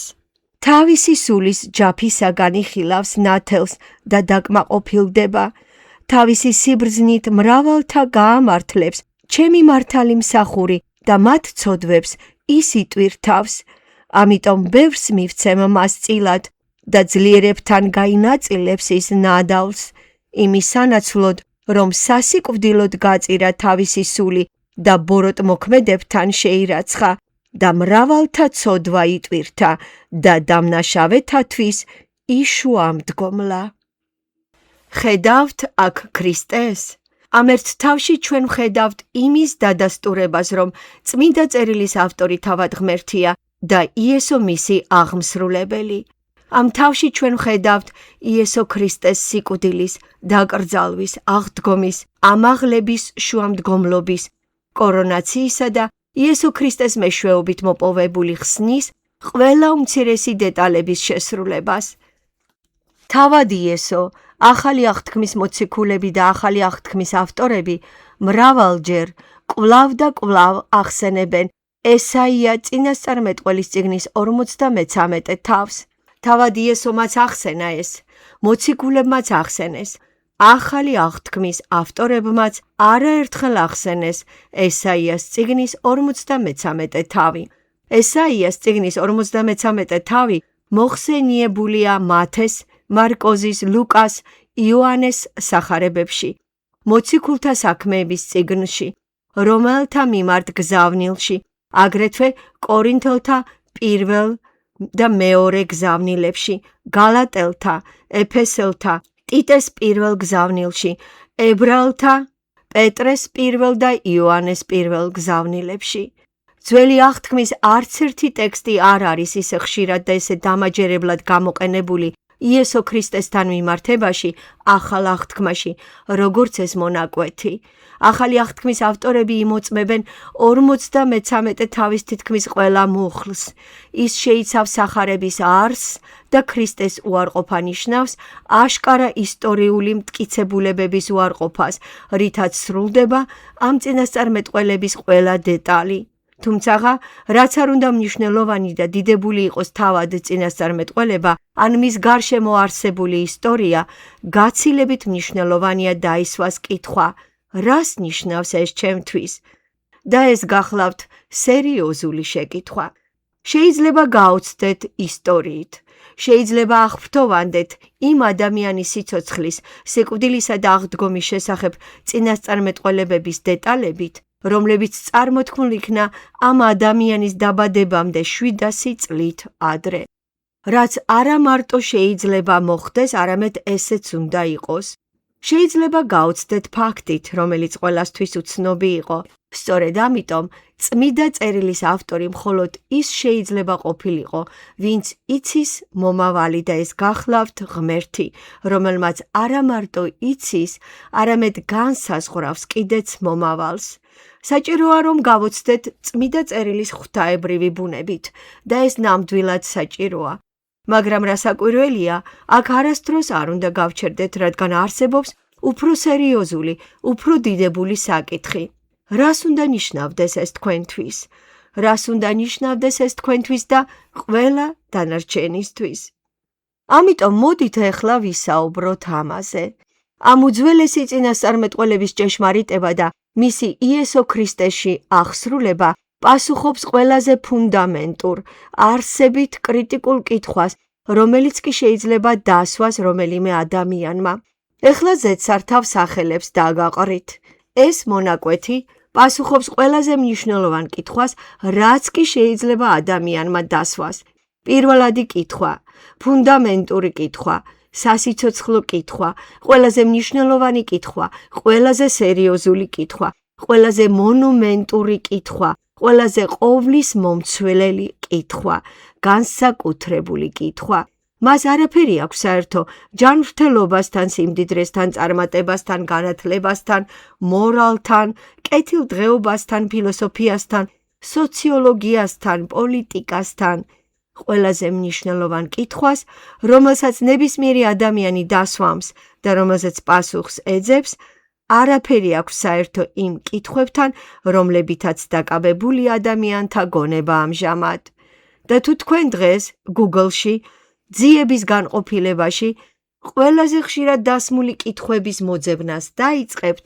Speaker 1: თავისი სულის ჯაფისაგან იხილავს ნათელს და დაკმაყოფილდება. თავისი სიბრძნით მრავალთა გაამართლებს, ჩემი მართალი მსახური და მათ ცოდვებს ის იტვირთავს. ამიტომ ბევრს მივცემ მას წილად და ძლიერებთან გაინაწილებს ის ნადავლს, იმის სანაცვლოდ, რომ სასიკვდილოდ გაწირა თავისი სული და ბოროტმოქმედებთან შეირაცხა და მრავალთა ცოდვა იტვირთა და დამნაშავეთათვის იშუამდგომლა. ხედავთ აქ ქრისტეს? ამ ერთ თავში ჩვენ ვხედავთ იმის დადასტურებას, რომ წმინდა წერილის ავტორი თავად ღმერთია და იესო მისი აღმსრულებელი. ამ თავში ჩვენ ვხედავთ იესო ქრისტეს სიკვდილის, დაკრძალვის, აღდგომის, ამაღლების, შუამდგომლობის, კორონაციისა და იესო ქრისტეს მეშვეობით მოპოვებული ხსნის ყველა უმცირესი დეტალების შესრულებას. თავად იესო, ახალი აღთქმის მოციქულები და ახალი აღთქმის ავტორები მრავალჯერ კვლავ და კვლავ ახსენებენ ესაია წინასწარმეტყველის წიგნის 53 თავს. თავად იესომაც ახსენა ეს, მოციქულებმაც ახსენეს, ახალი აღთქმის ავტორებმაც არაერთხელ ახსენეს ესაიას წიგნის 53 თავი. ესაიას წიგნის 53 თავი მოხსენიებულია მათეს, მარკოზის, ლუკას, იოანეს სახარებებში, მოციქულთა საქმეების წიგნში, რომელთა მიმართ გზავნილში, აგრეთვე კორინთელთა პირველ და მეორე გზავნილებში, გალატელთა, ეფესელთა, ტიტეს პირველ გზავნილში, ებრაელთა, პეტრეს პირველ და იოანეს პირველ გზავნილებში. ძველი აღთქმის არც ერთი ტექსტი არ არის ისე ხშირად და ესე დამაჯერებლად გამოყენებული იესო ქრისტესთან მიმართებაში ახალ აღთქმაში, როგორც ეს მონაკვეთი. ახალი აღთქმის ავტორები იმოწმებენ 53 თავის თითქმის ყველა მუხლს. ის შეიცავს სახარების არსს და ქრისტეს უარყოფა ნიშნავს აშკარა ისტორიული მტკიცებულებების უარყოფას, რითაც სრულდება ამ წინასწარმეტყველების ყველა დეტალი. თუმცა, რაც არ უნდა მნიშვნელოვანი და დიდებული იყოს თავად წინასწარმეტყველება, ან მის გარშემო არსებული ისტორია, გაცილებით მნიშვნელოვანია დაისვას კითხვა, რას ნიშნავს ეს ჩემთვის? და ეს გახლავთ სერიოზული შეკითხვა. შეიძლება გაოცდეთ ისტორიით. შეიძლება აღფრთოვანდეთ იმ ადამიანის სიცოცხლის, სიკვდილისა და აღდგომის შესახებ წინასწარმეტყველებების დეტალებით, რომლებიც წარმოთქმულ იქნა ამ ადამიანის დაბადებამდე 700 წლით ადრე. რაც არა მარტო შეიძლება მოხდეს, არამედ ესეც უნდა იყოს. შეიძლება გაოცდეთ ფაქტით, რომელიც ყველასთვის უცნობი იყო. სწორედ ამიტომ წმიდა წერილის ავტორი მხოლოდ ის შეიძლება ყოფილიყო, ვინც იცის მომავალი და ეს გახლავთ ღმერთი, რომელმაც არა მარტო იცის, არამედ განსაზღვრავს კიდეც მომავალს. საჭიროა რომ გავოცდეთ წმიდა წერილის ღვთაებრივი ბუნებით და ეს ნამდვილად საჭიროა. მაგრამ რასაკვირველია, აქ არასდროს არ უნდა გავჩერდეთ, რადგან არსებობს უფრო სერიოზული, უფრო დიდებული საკითხი. რას უნდა ნიშნავდეს ეს თქვენთვის? რას უნდა ნიშნავდეს ეს თქვენთვის და ყველა დანარჩენისთვის? ამიტომ მოდით ახლა ვისაუბროთ ამაზე. ამ უძველესი წინასწარმეტყველების ჭეშმარიტება და მისი იესო ქრისტეში აღსრულება პასუხობს ყველაზე ფუნდამენტურ, არსებით კრიტიკულ კითხვას, რომელიც კი შეიძლება დასვას რომელიმე ადამიანმა. ეხლა ზედსართავს სახელებს დაგაყრით. ეს მონაკვეთი პასუხობს ყველაზე მნიშვნელოვან კითხვას, რაც კი შეიძლება ადამიანმა დასვას. პირველადი კითხვა, ფუნდამენტური კითხვა, სასიცოცხლო კითხვა, ყველაზე მნიშვნელოვანი კითხვა, ყველაზე სერიოზული კითხვა, ყველაზე მონუმენტური კითხვა, ყველაზე ყოვლის მომცველელი კითხვა, განსაკუთრებული კითხვა. მას არაფერი აქვს საერთო ჯანმრთელობასთან, სიმდიდრესთან, წარმატებასთან, განათლებასთან, მორალთან, კეთილდღეობასთან, ფილოსოფიასთან, სოციოლოგიასთან, პოლიტიკასთან. ყველაზე მნიშვნელოვან კითხვას, რომელსაც ნებისმიერი ადამიანი დასვამს და რომელზეც პასუხს ეძებს, არაფერი აქვს საერთო იმ კითხვებთან, რომლებითაც დაკავებული ადამიანთა გონება ამჟამად. და თუ თქვენ დღეს Google-ში, ძიების განყოფილებაში, ყველაზე ხშირად დასმული კითხვების მოძებნას დაიწყებთ,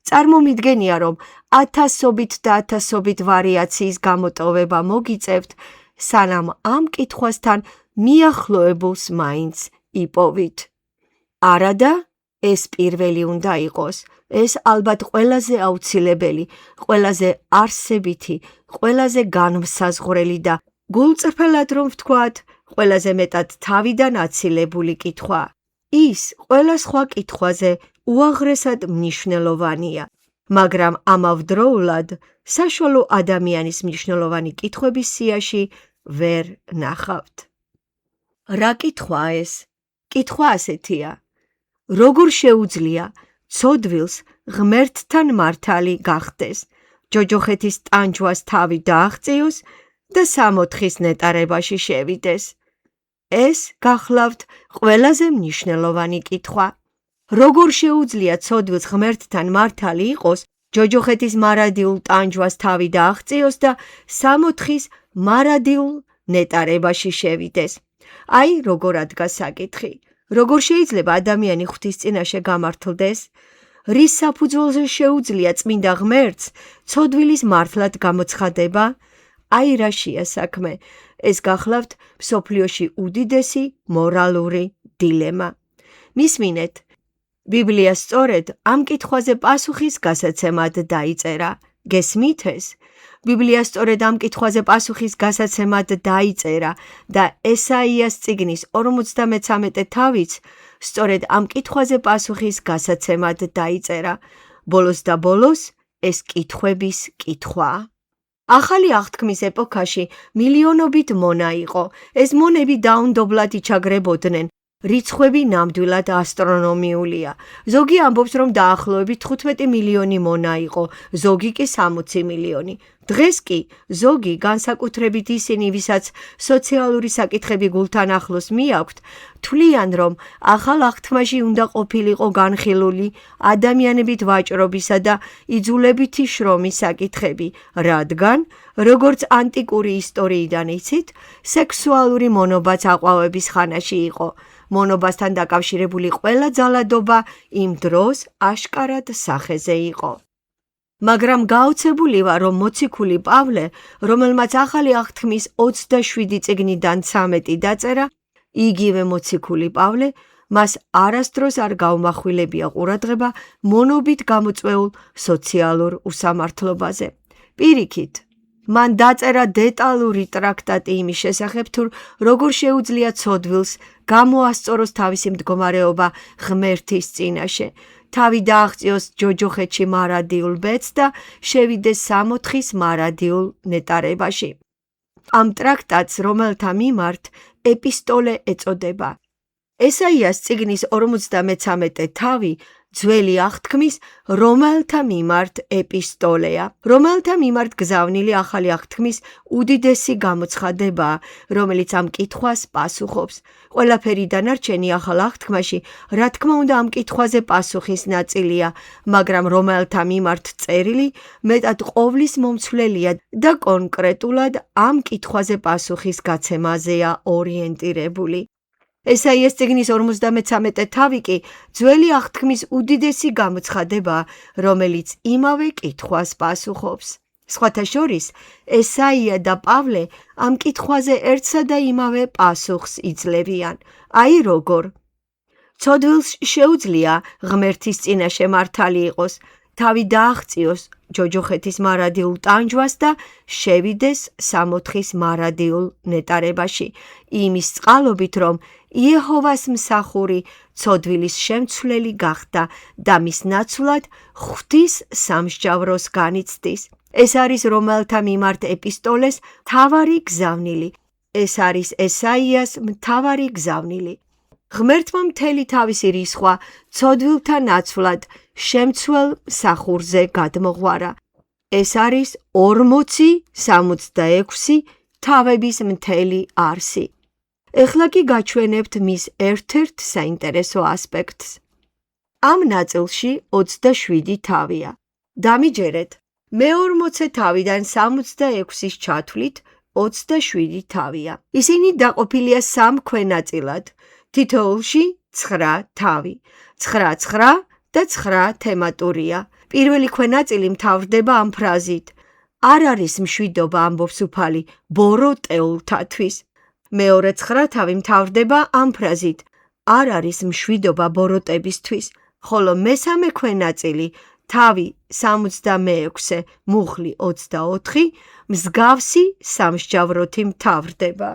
Speaker 1: წარმომიდგენია, რომ ათასობით და ათასობით ვარიაციის გამოტოვება მოგიწევთ, სანამ ამ კითხვასთან მიახლოებულს მაინც იპოვით. არადა, ეს პირველი უნდა იყოს. ეს ალბათ ყველაზე აუცილებელი, ყველაზე არსებითი, ყველაზე განმსაზღვრელი და გულწრფელად რომ ვთქვათ, ყველაზე მეტად თავიდან აცილებული კითხვა. ის ყველა სხვა კითხვაზე უაღრესად მნიშვნელოვანია, მაგრამ ამავდროულად საშუალო ადამიანის მნიშვნელოვანი კითხვების სიაში ვერ ნახავთ. რა კითხვაა ეს? კითხვა ასეთია: როგორ შეუძლია ცოდვილს ღმერთთან მართალი გახდეს, ჯოჯოხეთის ტანჯვას თავი დააღწიოს და 64-ის ნეტარებაში შევიდეს? ეს გახლავთ ყველაზე მნიშვნელოვანი კითხვა. როგორ შეუძლია ცოდვილს ღმერთთან მართალი იყოს, ჯოჯოხეთის მარადიულ ტანჯვას თავი დააღწიოს და 64-ის მარადიულ ნეტარებაში შევიდეს? აი, როგორ ადგას საკითხი. როგორ შეიძლება ადამიანი ღვთის წინაშე გამართლდეს? რის საფუძველზე შეუძლია წმინდა ღმერთს ცოდვილის მართლად გამოცხადება? აი რაშია საქმე. ეს გახლავთ მსოფლიოში უდიდესი მორალური დილემა. მისმინეთ, ბიბლია სწორედ ამ კითხვაზე პასუხის გასაცემად დაიწერა. გესმით ეს? ბიბლია სწორედ ამ კითხვაზე პასუხის გასაცემად დაიწერა და ესაიას წიგნის 53 თავიც სწორედ ამ კითხვაზე პასუხის გასაცემად დაიწერა. ბოლოს და ბოლოს ეს კითხვების კითხვაა. ახალი აღთქმის ეპოქაში მილიონობით მონა იყო. ეს მონები დაუნდობლად იჩაგრებოდნენ. რიცხვები ნამდვილად ასტრონომიულია. ზოგი ამბობს, რომ დაახლოებით 15 მილიონი მონა იყო, ზოგი კი 60 მილიონი. დღეს კი ზოგი, განსაკუთრებით ისინი, ვისაც სოციალური საკითხები გულთან ახლოს მიაქვთ, თვლიან, რომ ახალ აღთქმაში უნდა ყოფილიყო განხილული ადამიანებით ვაჭრობისა და იძულებითი შრომის საკითხები, რადგან, როგორც ანტიკური ისტორიიდან იცით, სექსუალური მონობაც აყვავების ხანაში იყო. მონობასთან დაკავშირებული ყველა ძალადობა იმ დროს აშკარად სახეზე იყო. მაგრამ გაოცებული ვარ, რომ მოციქული პავლე, რომელმაც ახალი აღთქმის 27 წიგნიდან 13 დაწერა, იგივე მოციქული პავლე, მას არასდროს არ გაუმახვილებია ყურადღება მონობით გამოწვეულ სოციალურ უსამართლობაზე. პირიქით, მან დაწერა დეტალური ტრაქტატი იმის შესახებ, თუ როგორ შეუძლია ცოდვილს გამოასწოროს თავისი მდგომარეობა ღმერთის წინაშე, თავი დააღწიოს ჯოჯოხეთში მარადიულ ბედს და შევიდეს სამოთხის მარადიულ ნეტარებაში. ამ ტრაქტატს, რომელთა მიმართ ეპისტოლე ეწოდება. ესაიას წიგნის 53 თავი ძველი აღთქმის რომელთა მიმართ ეპისტოლეა. რომელთა მიმართ გზავნილი ახალი აღთქმის უდიდესი გამოცხადებაა, რომელიც ამ კითხვას პასუხობს. ყველაფერი დანარჩენი ახალ აღთქმაში, რა თქმა უნდა, ამ კითხვაზე პასუხის ნაწილია, მაგრამ რომელთა მიმართ წერილი მეტად ყოვლის მომცვლელია და კონკრეტულად ამ კითხვაზე პასუხის გაცემაზეა ორიენტირებული. ესაიას წიგნის 53 თავი კი ძველი აღთქმის უდიდესი გამოცხადებაა, რომელიც იმავე კითხვას პასუხობს. სხვათა შორის, ესაია და პავლე ამ კითხვაზე ერთსა და იმავე პასუხს იძლევიან. აი როგორ. ცოდვილს შეუძლია ღმერთის წინაშე მართალი იყოს, თავი დააღწიოს ჯოჯოხეთის მარადიულ ტანჯვას და შევიდეს სამოთხის მარადიულ ნეტარებაში, იმის წყალობით, რომ იეჰოვას მსახური ცოდვილის შემცვლელი გახდა და მის ნაცვლად ღვთის სამსჯავროს განიცდის. ეს არის რომელთა მიმართ ეპისტოლეს მთავარი გზავნილი. ეს არის ესაიას მთავარი გზავნილი. ღმერთმა მთელი თავისი რისხვა ცოდვილთა ნაცვლად შემცვლელ მსახურზე გადმოღვარა. ეს არის 40-66 თავების მთელი არსი. ეხლა კი გაჩვენებთ მის ერთ-ერთ საინტერესო ასპექტს. ამ ნაწილში 27 თავია. დამიჯერეთ, მე-40 თავიდან 66-ის ჩათვლით 27 თავია. ისინი დაყოფილია 3 ქვენაწილად, თითოეულში 9 თავი. 9 და 9 თემატურია. პირველი ქვენაწილი მთავრდება ამ ფრაზით: არ არის მშვიდობა, ამბობს უფალი, ბოროტეულთათვის. მეორე 9 თავი მთავრდება ამ ფრაზით: არ არის მშვიდობა ბოროტებისთვის, ხოლო მესამე ქვენაწილი თავი 66, მუხლი 24, მსგავსი სამსჯავროთი მთავრდება.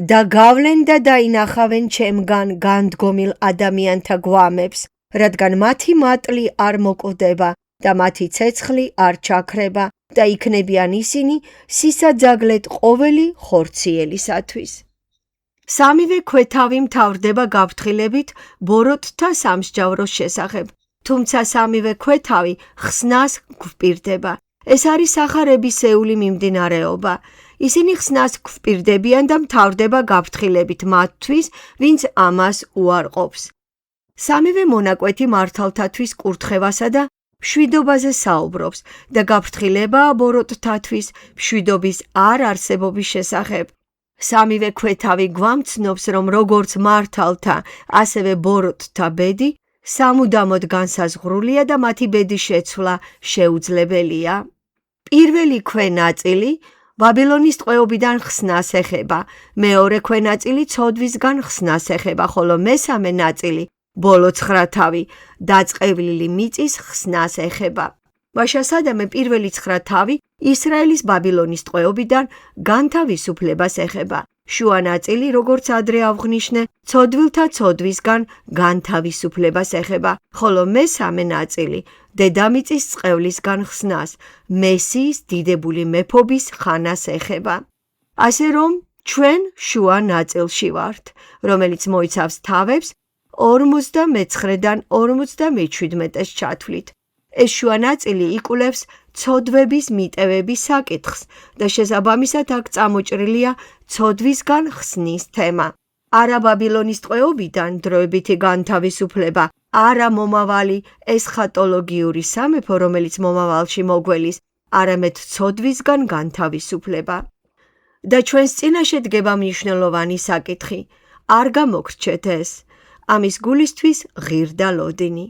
Speaker 1: და გავლენ და დაინახავენ ჩემგან განდგომილ ადამიანთა გვამებს, რადგან მათი მატლი არ მოკვდება და მათი ცეცხლი არ ჩაქრება და იქნებიან ისინი სისაძაგლეთ ყოველი ხორციელისათვის. სამივე ქვეთავი მთავრდება გაფრთხილებით ბოროტთა სამსჯავროს შესახებ, თუმცა სამივე ქვეთავი ხსნას გვპირდება. ეს არის სახარებისეული მიმდინარეობა. ისინი ხსნას გვპირდებიან და მთავრდება გაფრთხილებით მათთვის, ვინც ამას უარყოფს. სამივე მონაკვეთი მართალთათვის კურთხევასა და მშვიდობაზე საუბრობს და გაფრთხილებაა ბოროტთათვის მშვიდობის არ არსებობის შესახებ. სამივე ქვეთავი გვამცნობს, რომ როგორც მართალთა, ასევე ბოროტთა ბედი სამუდამოდ განსაზღვრულია და მათი ბედის შეცვლა შეუძლებელია. პირველი ქვენაწილი ბაბილონის ტყვეობიდან ხსნას ეხება, მეორე ქვენაწილი ცოდვისგან ხსნას ეხება, ხოლო მესამე ნაწილი, ბოლო 9 თავი, დაწყევლილი მიწის ხსნას ეხება. ვაშასადამე პირველი 9 თავი ისრაელის ბაბილონის ტყვეობიდან განთავისუფლებას ეხება. შუა ნაწილი, როგორც ადრე ავღნიშნე, ცოდვილთა ცოდვისგან განთავისუფლებას ეხება, ხოლო მესამე ნაწილი დედამიწის წყევლისგან ხსნას, მესიის დიდებული მეფობის ხანას ეხება. ასე რომ, ჩვენ შუა ნაწილში ვართ, რომელიც მოიცავს თავებს 59-დან 57-ს ჩათვლით. ეს შუა ნაწილი იკვლევს ცოდვების მიტევების საკითხს და შესაბამისად აქ წამოჭრილია ცოდვისგან ხსნის თემა. არა ბაბილონის ტყვეობიდან დროებითი განთავისუფლება, არა მომავალი ესხატოლოგიური სამეფო, რომელიც მომავალში მოგველის, არამედ ცოდვისგან განთავისუფლება. და ჩვენს წინაშე დგება მნიშვნელოვანი საკითხი. არ გამოგრჩეთ ეს. ამის გულისთვის ღირდა ლოდინი.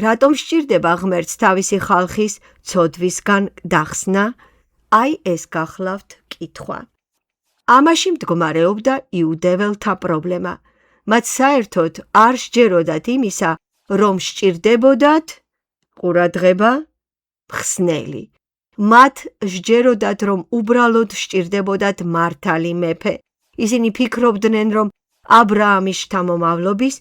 Speaker 1: რატომ სჭირდება ღმერთს თავისი ხალხის ცოდვისგან დახსნა? აი ეს გახლავთ კითხვა. ამაში მდგომარეობდა იუდეველთა პრობლემა. მათ საერთოდ არ სჯეროდათ იმისა, რომ სჭირდებოდათ ყურადღება მხსნელი. მათ სჯეროდათ, რომ უბრალოდ სჭირდებოდათ მართალი მეფე. ისინი ფიქრობდნენ, რომ აბრაამის შთამომავლობის,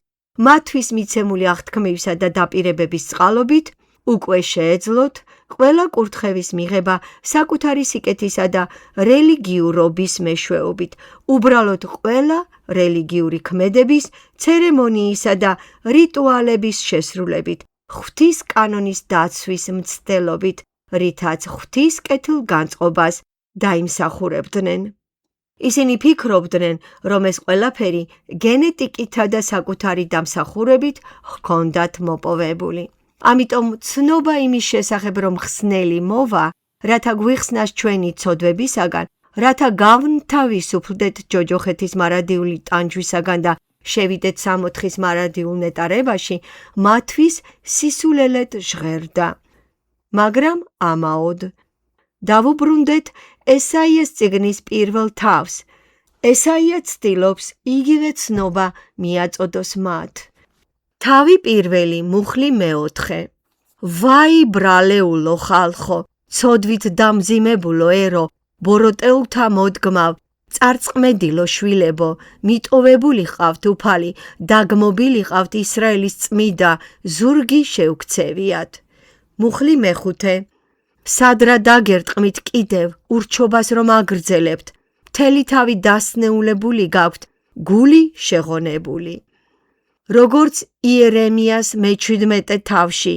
Speaker 1: მათთვის მიცემული აღთქმებისა და დაპირებების წყალობით უკვე შეეძლოთ ყველა კურთხევის მიღება საკუთარი სიკეთისა და რელიგიურობის მეშვეობით, უბრალოდ ყველა რელიგიური ქმედების, ცერემონიისა და რიტუალების შესრულებით, ღვთის კანონის დაცვის მცდელობით, რითაც ღვთის კეთილგანწყობას დაიმსახურებდნენ. ისინი ფიქრობდნენ, რომ ეს ყველაფერი გენეტიკითა და საკუთარი დამსახურებით ჰქონდათ მოპოვებული. ამიტომ ცნობა იმის შესახებ, რომ ხსნელი მოვა, რათა გვიხსნას ჩვენი ცოდვებისაგან, რათა გავნთავისუფლდეთ ჯოჯოხეთის მარადიული ტანჯვისაგან და შევიდეთ 64-ის მარადიულ ნეტარებაში, მათთვის სისულელედ ჟღერდა. მაგრამ ამაოდ დავუბრუნდეთ ესაიას წიგნის პირველ თავს. ესაია ცდილობს იგივე ცნობა მიაწოდოს მათ. თავი პირველი, მუხლი მეოთხე. ვაი ბრალეულო ხალხო, ცოდვით დამძიმებულო ერო, ბოროტეულთა მოდგმავ, წარწყმედილო შვილებო, მიტოვებული ყავთ უფალი, დაგმობილი ყავთ ისრაელის წმიდა, ზურგი შევქცევიათ. მუხლი მეხუთე. სადრა დაგერტყმით კიდევ, ურჩობას რომ აგრძელებთ, მთელი თავი დასნეულებული გაქვთ, გული შეღონებული. როგორც იერემიას მე-17 თავში,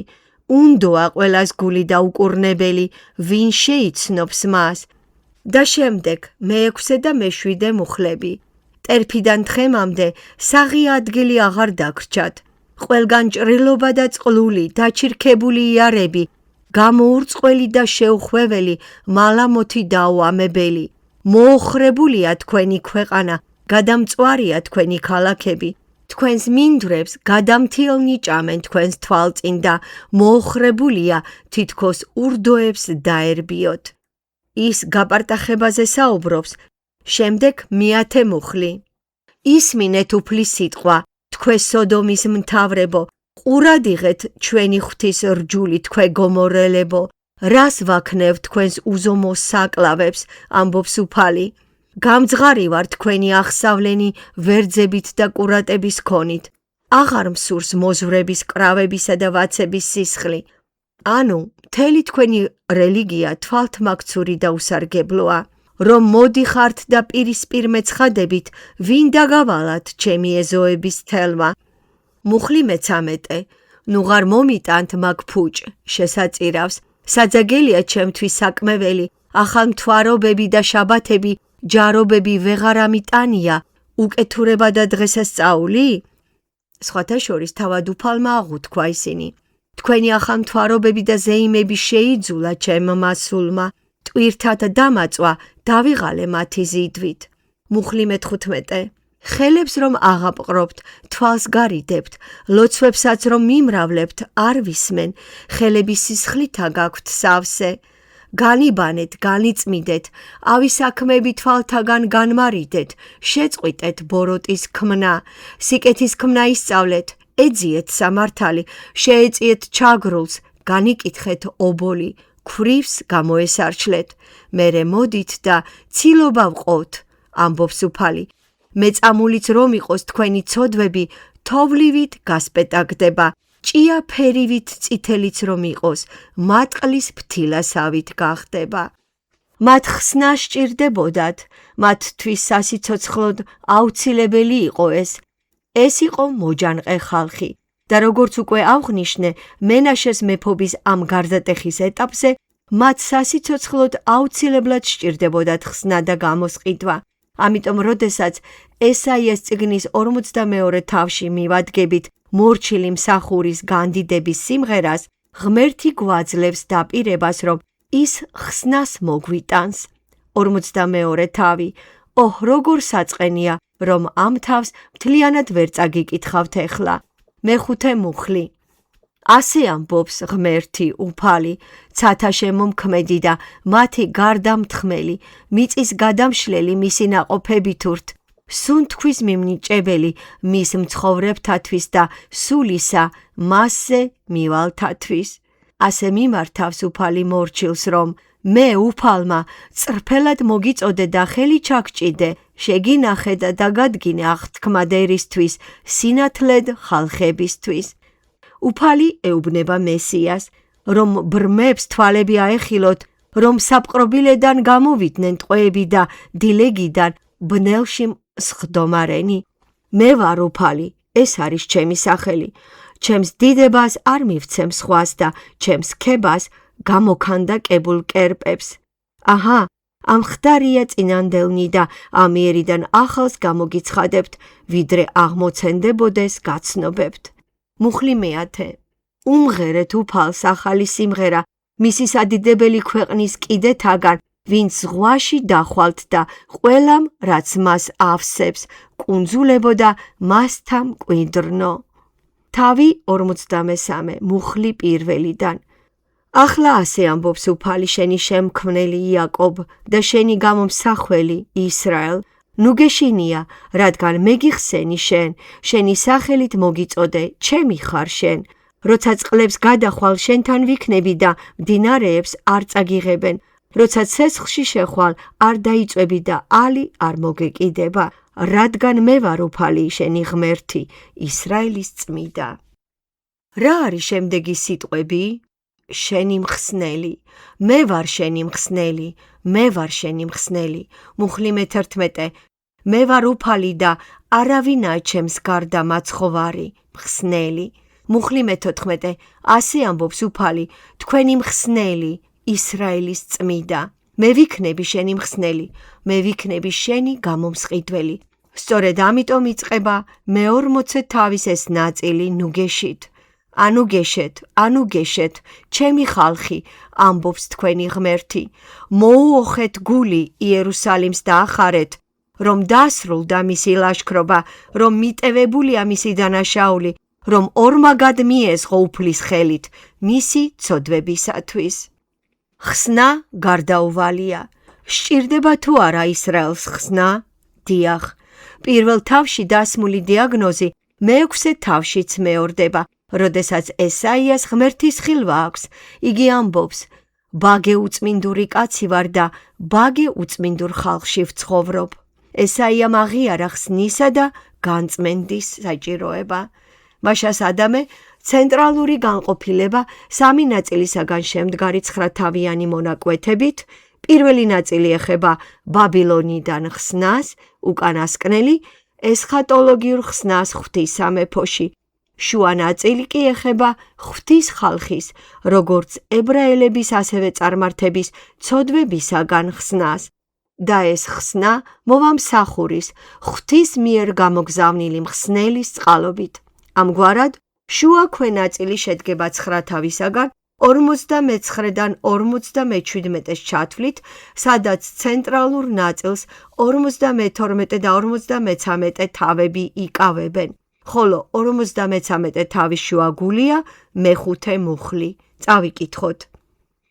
Speaker 1: უნდოა ყველას გული და უკურნებელი, ვინ შეიცნობს მას. და შემდეგ მე-6 და მე-7 მუხლები. ტერფიდან თხემამდე საღი ადგილი აღარ დაგრჩათ. ყველგან ჭრილობა და წყლული, დაჩირქებული იარები, გამოურწყველი და შეუხვეველი, მალამოთი დაუამებელი. მოოხრებულია თქვენი ქვეყანა, გადამწვარია თქვენი ქალაქები. თქვენს მინდვრებს გადამთილნი ჭამენ თქვენს თვალწინ და მოოხრებულია თითქოს ურდოებს დაერბიოთ. ის გაპარტახებაზე საუბრობს, შემდეგ მე-10 მუხლი. ისმინეთ უფლის სიტყვა, თქვენ სოდომის მთავრებო, ყურად იღეთ ჩვენი ღვთის რჯული თქვენ გომორელებო, რას ვაქნევ თქვენს უზომო საკლავებს, ამბობს უფალი. გამძღარი ვარ თქვენი აღსავლენი ვერძებით და კურატების ქონით. აღარ მსურს მოზვრების, კრავებისა და ვაცების სისხლი. ანუ, მთელი თქვენი რელიგია თვალთმაქცური და усარგებლოა. რომ მოდიხართ და პირისპირ მეცხადებით, ვინ დაგავალათ ჩემი ეზოების თელმა. მუხლი მე-13. ნუ ღარ მომიტანთ მაგ ფუჭ, შესაწირავს, საძაგელია ჩემთვის საკმეველი, ახალ მთვარობები და შაბათები, ჯარობები ვეღარ ამიტანია, უკეთურება და დღესასწაული? სხვათა შორის თავად უფალმა აღუთქვა ისინი. თქვენი ახალ მთვარობები და ზეიმები შეიძულა ჩემმა სულმა, ტვირთად დამაწვა, დავიღალე მათი ზიდვით. მუხლი მე-15. ხელებს რომ აღაპყრობთ, თვალს გარიდებთ, ლოცვებსაც რომ მიმრავლებთ, არ ვისმენ, ხელების სისხლითა გაქვთ სავსე. განიბანეთ, განიწმიდეთ, ავისაქმები თვალთაგან განმარიდეთ, შეწყვიტეთ ბოროტის ქმნა, სიკეთის ქმნა ისწავლეთ, ეძიეთ სამართალი, შეეწიეთ ჩაგრულს, განიკითხეთ ობოლი, ქვრივს გამოესარჩლეთ, მერე მოდით და ცილობა ვყოთ, ამბობს უფალი. მეწამულიც რომ იყოს თქვენი ცოდვები, თოვლივით გასპეტაგდება, ჭია ფერივით წითელიც რომ იყოს, მატყლის ფთილასავით გახდება. მათ ხსნა სჭირდებოდათ, მათთვის სასიცოცხლოდ აუცილებელი იყო ეს იყო მოჯანყე ხალხი და როგორც უკვე ავღნიშნე, მენაშეს მეფობის ამ გარდატეხის ეტაპზე მათ სასიცოცხლოდ აუცილებლად სჭირდებოდათ ხსნა და გამოსყიდვა. ამიტომ როდესაც ესაიას წიგნის 42 თავში მივადგებით მორჩილი მსახურის განდიდების სიმღერას, ღმერთი გვაძლევს დაპირებას, რომ ის ხსნას მოგვიტანს. 42 თავი. ოჰ, როგორ საწყენია, რომ ამ თავს მთლიანად ვერ წაგიკითხავთ ახლა. მეხუთე მუხლი. ასე ამბობს ღმერთი უფალი, ცათა შემომქმედი და მათი გარდამთხმელი, მიწის გადამშლელი მისი ნაყოფები თურთ, სუნთქვის მიმნიჭებელი მის მცხოვრებთათვის და სულისა მასზე მივალთათვის. ასე მიმართავს უფალი მორჩილს, რომ მე უფალმა წრფელად მოგიწოდე და ხელი ჩაგჭიდე, შეგინახე და დაგადგინე აღთქმად ერისთვის, სინათლედ ხალხებისთვის. უფალი ეუბნება მესიას, რომ ბრმებს თვალები აეხილოთ, რომ საპყრობილედან გამოვიდნენ ტყვეები და დილეგიდან ბნელში მსხდომარენი. მე ვარ უფალი, ეს არის ჩემი სახელი. ჩემს დიდებას არ მივცემ სხვას და ჩემს ქებას გამოქანდაკებულ კერპებს. აჰა, ამ ხდარია წინანდელნი და ამიერიდან ახალს გამოგიცხადებთ, ვიდრე აღმოცენდებოდეს გაცნობებთ. მუხლი მეათე. უმღერეთ უფალს ახალი სიმღერა, მისი სადიდებელი ქვეყნის კიდეთაგან, ვინც ზღვაში დახვალთ და ყველამ, რაც მას ავსებს, კუნძულებო და მასთან მკვიდრნო. თავი 43. მუხლი პირველიდან. ახლა ასე ამბობს უფალი, შენი შემქმნელი იაკობ და შენი გამომსახველი ისრაელ. ნუ გეშინია, რადგან მეგიხსენი შენ, შენი სახელით მოგიწოდე, ჩემი ხარ შენ. როცა წყლებს გადახვალ შენთან ვიქნები და მდინარეებს არ წაგიღებენ, როცა ცეცხლში შეხვალ არ დაიწვევი და ალი არ მოგეკიდება, რადგან მე ვარ უფალი შენი ღმერთი, ისრაელის წმიდა. რა არის შემდეგი სიტყვები? შენი მხსნელი, მე ვარ შენი მხსნელი, მე ვარ შენი მხსნელი. მუხლი მე-11. მე ვარ უფალი და არავინაა ჩემს გარდა მაცხოვარი, მხსნელი. მუხლი მე-14. ასე ამბობს უფალი, თქვენი მხსნელი, ისრაელის წმიდა. მე ვიქნები შენი მხსნელი, მე ვიქნები შენი გამომსყიდველი. სწორედ ამიტომ იწყება მე-40 თავის ეს ნაწილი ნუგეშით. ანუ გეშეთ, ჩემი ხალხი, ამბობს თქვენი ღმერთი. მოუოხეთ გული იერუსალიმს და ახარეთ, რომ დასრულდა მისი ლაშქრობა, რომ მიტევებულია მისი დანაშაული, რომ ორმაგად მიესხო უფლის ხელით, მისი ცოდვებისათვის. ხსნა გარდაუვალია. სჭირდება თუ არა ისრაელს ხსნა? დიახ. პირველ თავში დასმული დიაგნოზი მე-6 თავშიც მეორდება. როდესაც ესაიას ღმერთის ხილვა აქვს, იგი ამბობს, ბაგე უწმინდური კაცი ვარ და ბაგე უწმინდურ ხალხში ვცხოვრობ. ესაიამ აღიარა ხსნისა და განწმენდის საჭიროება. მაშას ადამე ცენტრალური განყოფილება 3 ნაწილისაგან შემდგარი 9-თავიანი მონაკვეთებით, პირველი ნაწილი ეხება ბაბილონიდან ხსნას, უკანასკნელი ესხატოლოგიურ ხსნას ღვთის სამეფოში. შუა ნაწილი კი ეხება ღვთის ხალხის, როგორც ებრაელების ასევე წარმართების ცოდვებისაგან ხსნას. და ეს ხსნა მოვა მსახურის, ღვთის მიერ გამოგზავნილი მხსნელის წყალობით. ამგვარად, შუა ქვენაწილი შედგება 9 თავისაგან 59-დან 57 ჩათვლით, სადაც ცენტრალურ ნაწილს 52 და 53 თავები იკავებენ. ხოლო 53 თავის შუა გულია მე-5 მუხლი. წავიკითხოთ.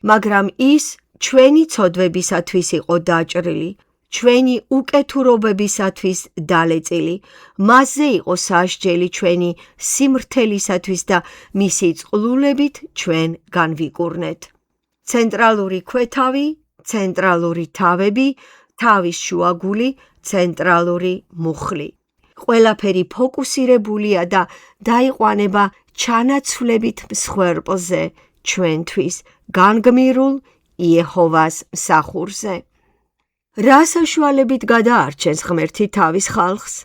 Speaker 1: მაგრამ ის ჩვენი ცოდვებისათვის იყო დაჭრილი, ჩვენი უკეთურობებისათვის დალეწილი, მასზე იყო სასჯელი ჩვენი სიმრთელისათვის და მისი წყლულებით ჩვენ განვიკურნეთ. ცენტრალური ქვეთავი, ცენტრალური თავები, თავის შუაგული, ცენტრალური მუხლი. ყველაფერი ფოკუსირებულია და დაიყვანება ჩანაცვლებით მსხვერპლზე, ჩვენთვის განგმირულ იეჰოვას მსახურზე. რა საშუალებით გადაარჩენს ღმერთი თავის ხალხს?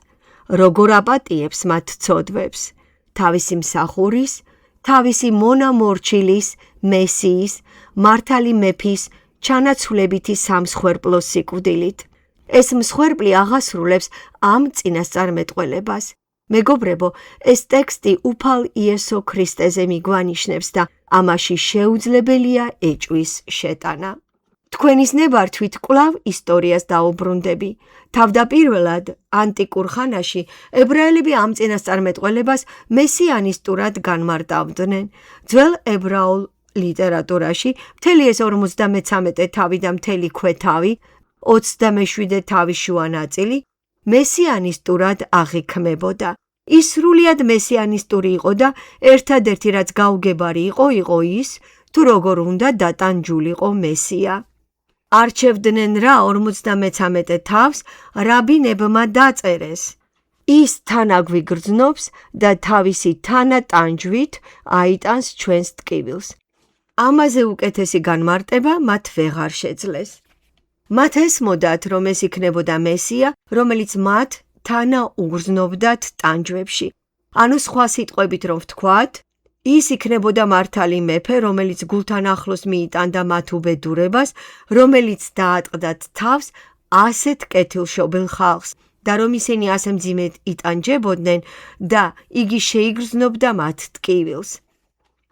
Speaker 1: როგორ აპატიებს მათ ცოდვებს? თავისი მსახურის, თავისი მონამორჩილის, მესიის, მართალი მეფის ჩანაცვლებითი სამსხვერპლო სიკვდილით. ეს მსხვერპლი აღასრულებს ამ წინასწარმეტყველებას. მეგობრებო, ეს ტექსტი უფალ იესო ქრისტეზე მიგვანიშნებს და ამაში შეუძლებელია ეჭვის შეტანა. თქვენის ნებართვით კვლავ ისტორიას დაუბრუნდები. თავდაპირველად, ანტიკურ ხანაში, ებრაელები ამ წინასწარმეტყველებას მესიანისტურად განმარტავდნენ. ძველ ებრაულ ლიტერატურაში მთელი ეს 53 თავი და მთელი ქვეთავი, 27 თავის შუა ნაწილი, მესიანისტურად აღიქმებოდა. ის სრულიად მესიანისტური იყო და ერთადერთი რაც გაუგებარი იყო ის, თუ როგორ უნდა დატანჯულიყო მესია. არჩევდნენ რა 53 თავს რაბინებმა დაწერეს. ის თანაგვი გრძნობს და თავისი თანატანჯვით აიტანს ჩვენს ტკივილს. ამაზე უკეთესი განმარტება მათ ვეღარ შეძლეს. მათ ესმოდათ, რომ ეს იქნებოდა მესია, რომელიც მათ თანა უგრძნობდათ ტანჯვებში. ანუ სხვა სიტყვებით რომ ვთქვათ, ის იქნებოდა მართალი მეფე, რომელიც გულთან ახლოს მიიტანდა მათ უბედურებას, რომელიც დაატყდათ თავს ასეთ კეთილშობილ ხალხს და რომ ისინი ასე მძიმედ იტანჯებოდნენ და იგი შეიგრძნობდა მათ ტკივილს.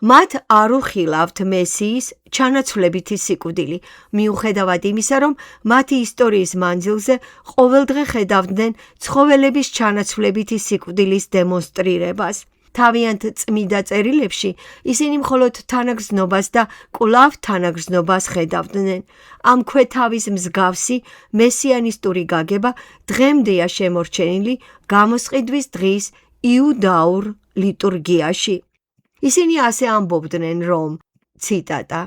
Speaker 1: მათ არ უხილავთ მესიის ჩანაცვლებითი სიკვდილი, მიუხედავად იმისა, რომ მათი ისტორიის მანძილზე ყოველდღე ხედავდნენ ცხოველების ჩანაცვლებითი სიკვდილის დემონსტრირებას. თავიანთ წმიდა წერილებში ისინი მხოლოდ თანაგრძნობას და კვლავ თანაგრძნობას ხედავდნენ. ამ ქვეთავის მსგავსი მესიანისტური გაგება დღემდეა შემორჩენილი გამოსყიდვის დღის იუდაურ ლიტურგიაში. ისინი ასე ამბობდნენ, რომ, ციტატა,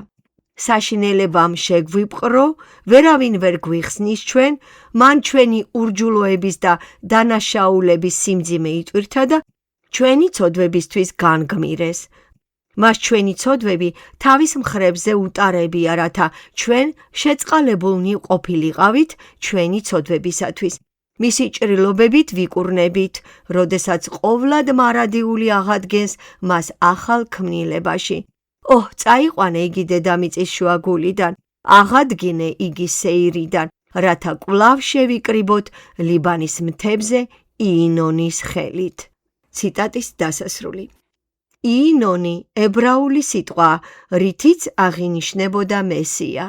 Speaker 1: საშინელებამ შეგვიპყრო, ვერავინ ვერ გვიხსნის ჩვენ, მან ჩვენი ურჯულოების და დანაშაულების სიმძიმე იტვირთა და ჩვენი ცოდვებისთვის განგმირეს. მას ჩვენი ცოდვები თავის მხრებზე უტარებია, რათა ჩვენ შეწყალებულნი ყოფილიყავით ჩვენი ცოდვებისათვის. მისი ჭრილობებით ვიკურნებით, როდესაც ყოვლად მარადიული აღადგენს მას ახალ ქმნილებაში. წაიყვანე იგი დედამიწის შუაგულიდან, აღადგინე იგი სეირიდან, რათა კვლავ შევიკრიბოთ ლიბანის მთებზე იინონის ხელით. ციტატის დასასრული. იინონი ებრაული სიტყვა, რითიც აღინიშნებოდა მესია.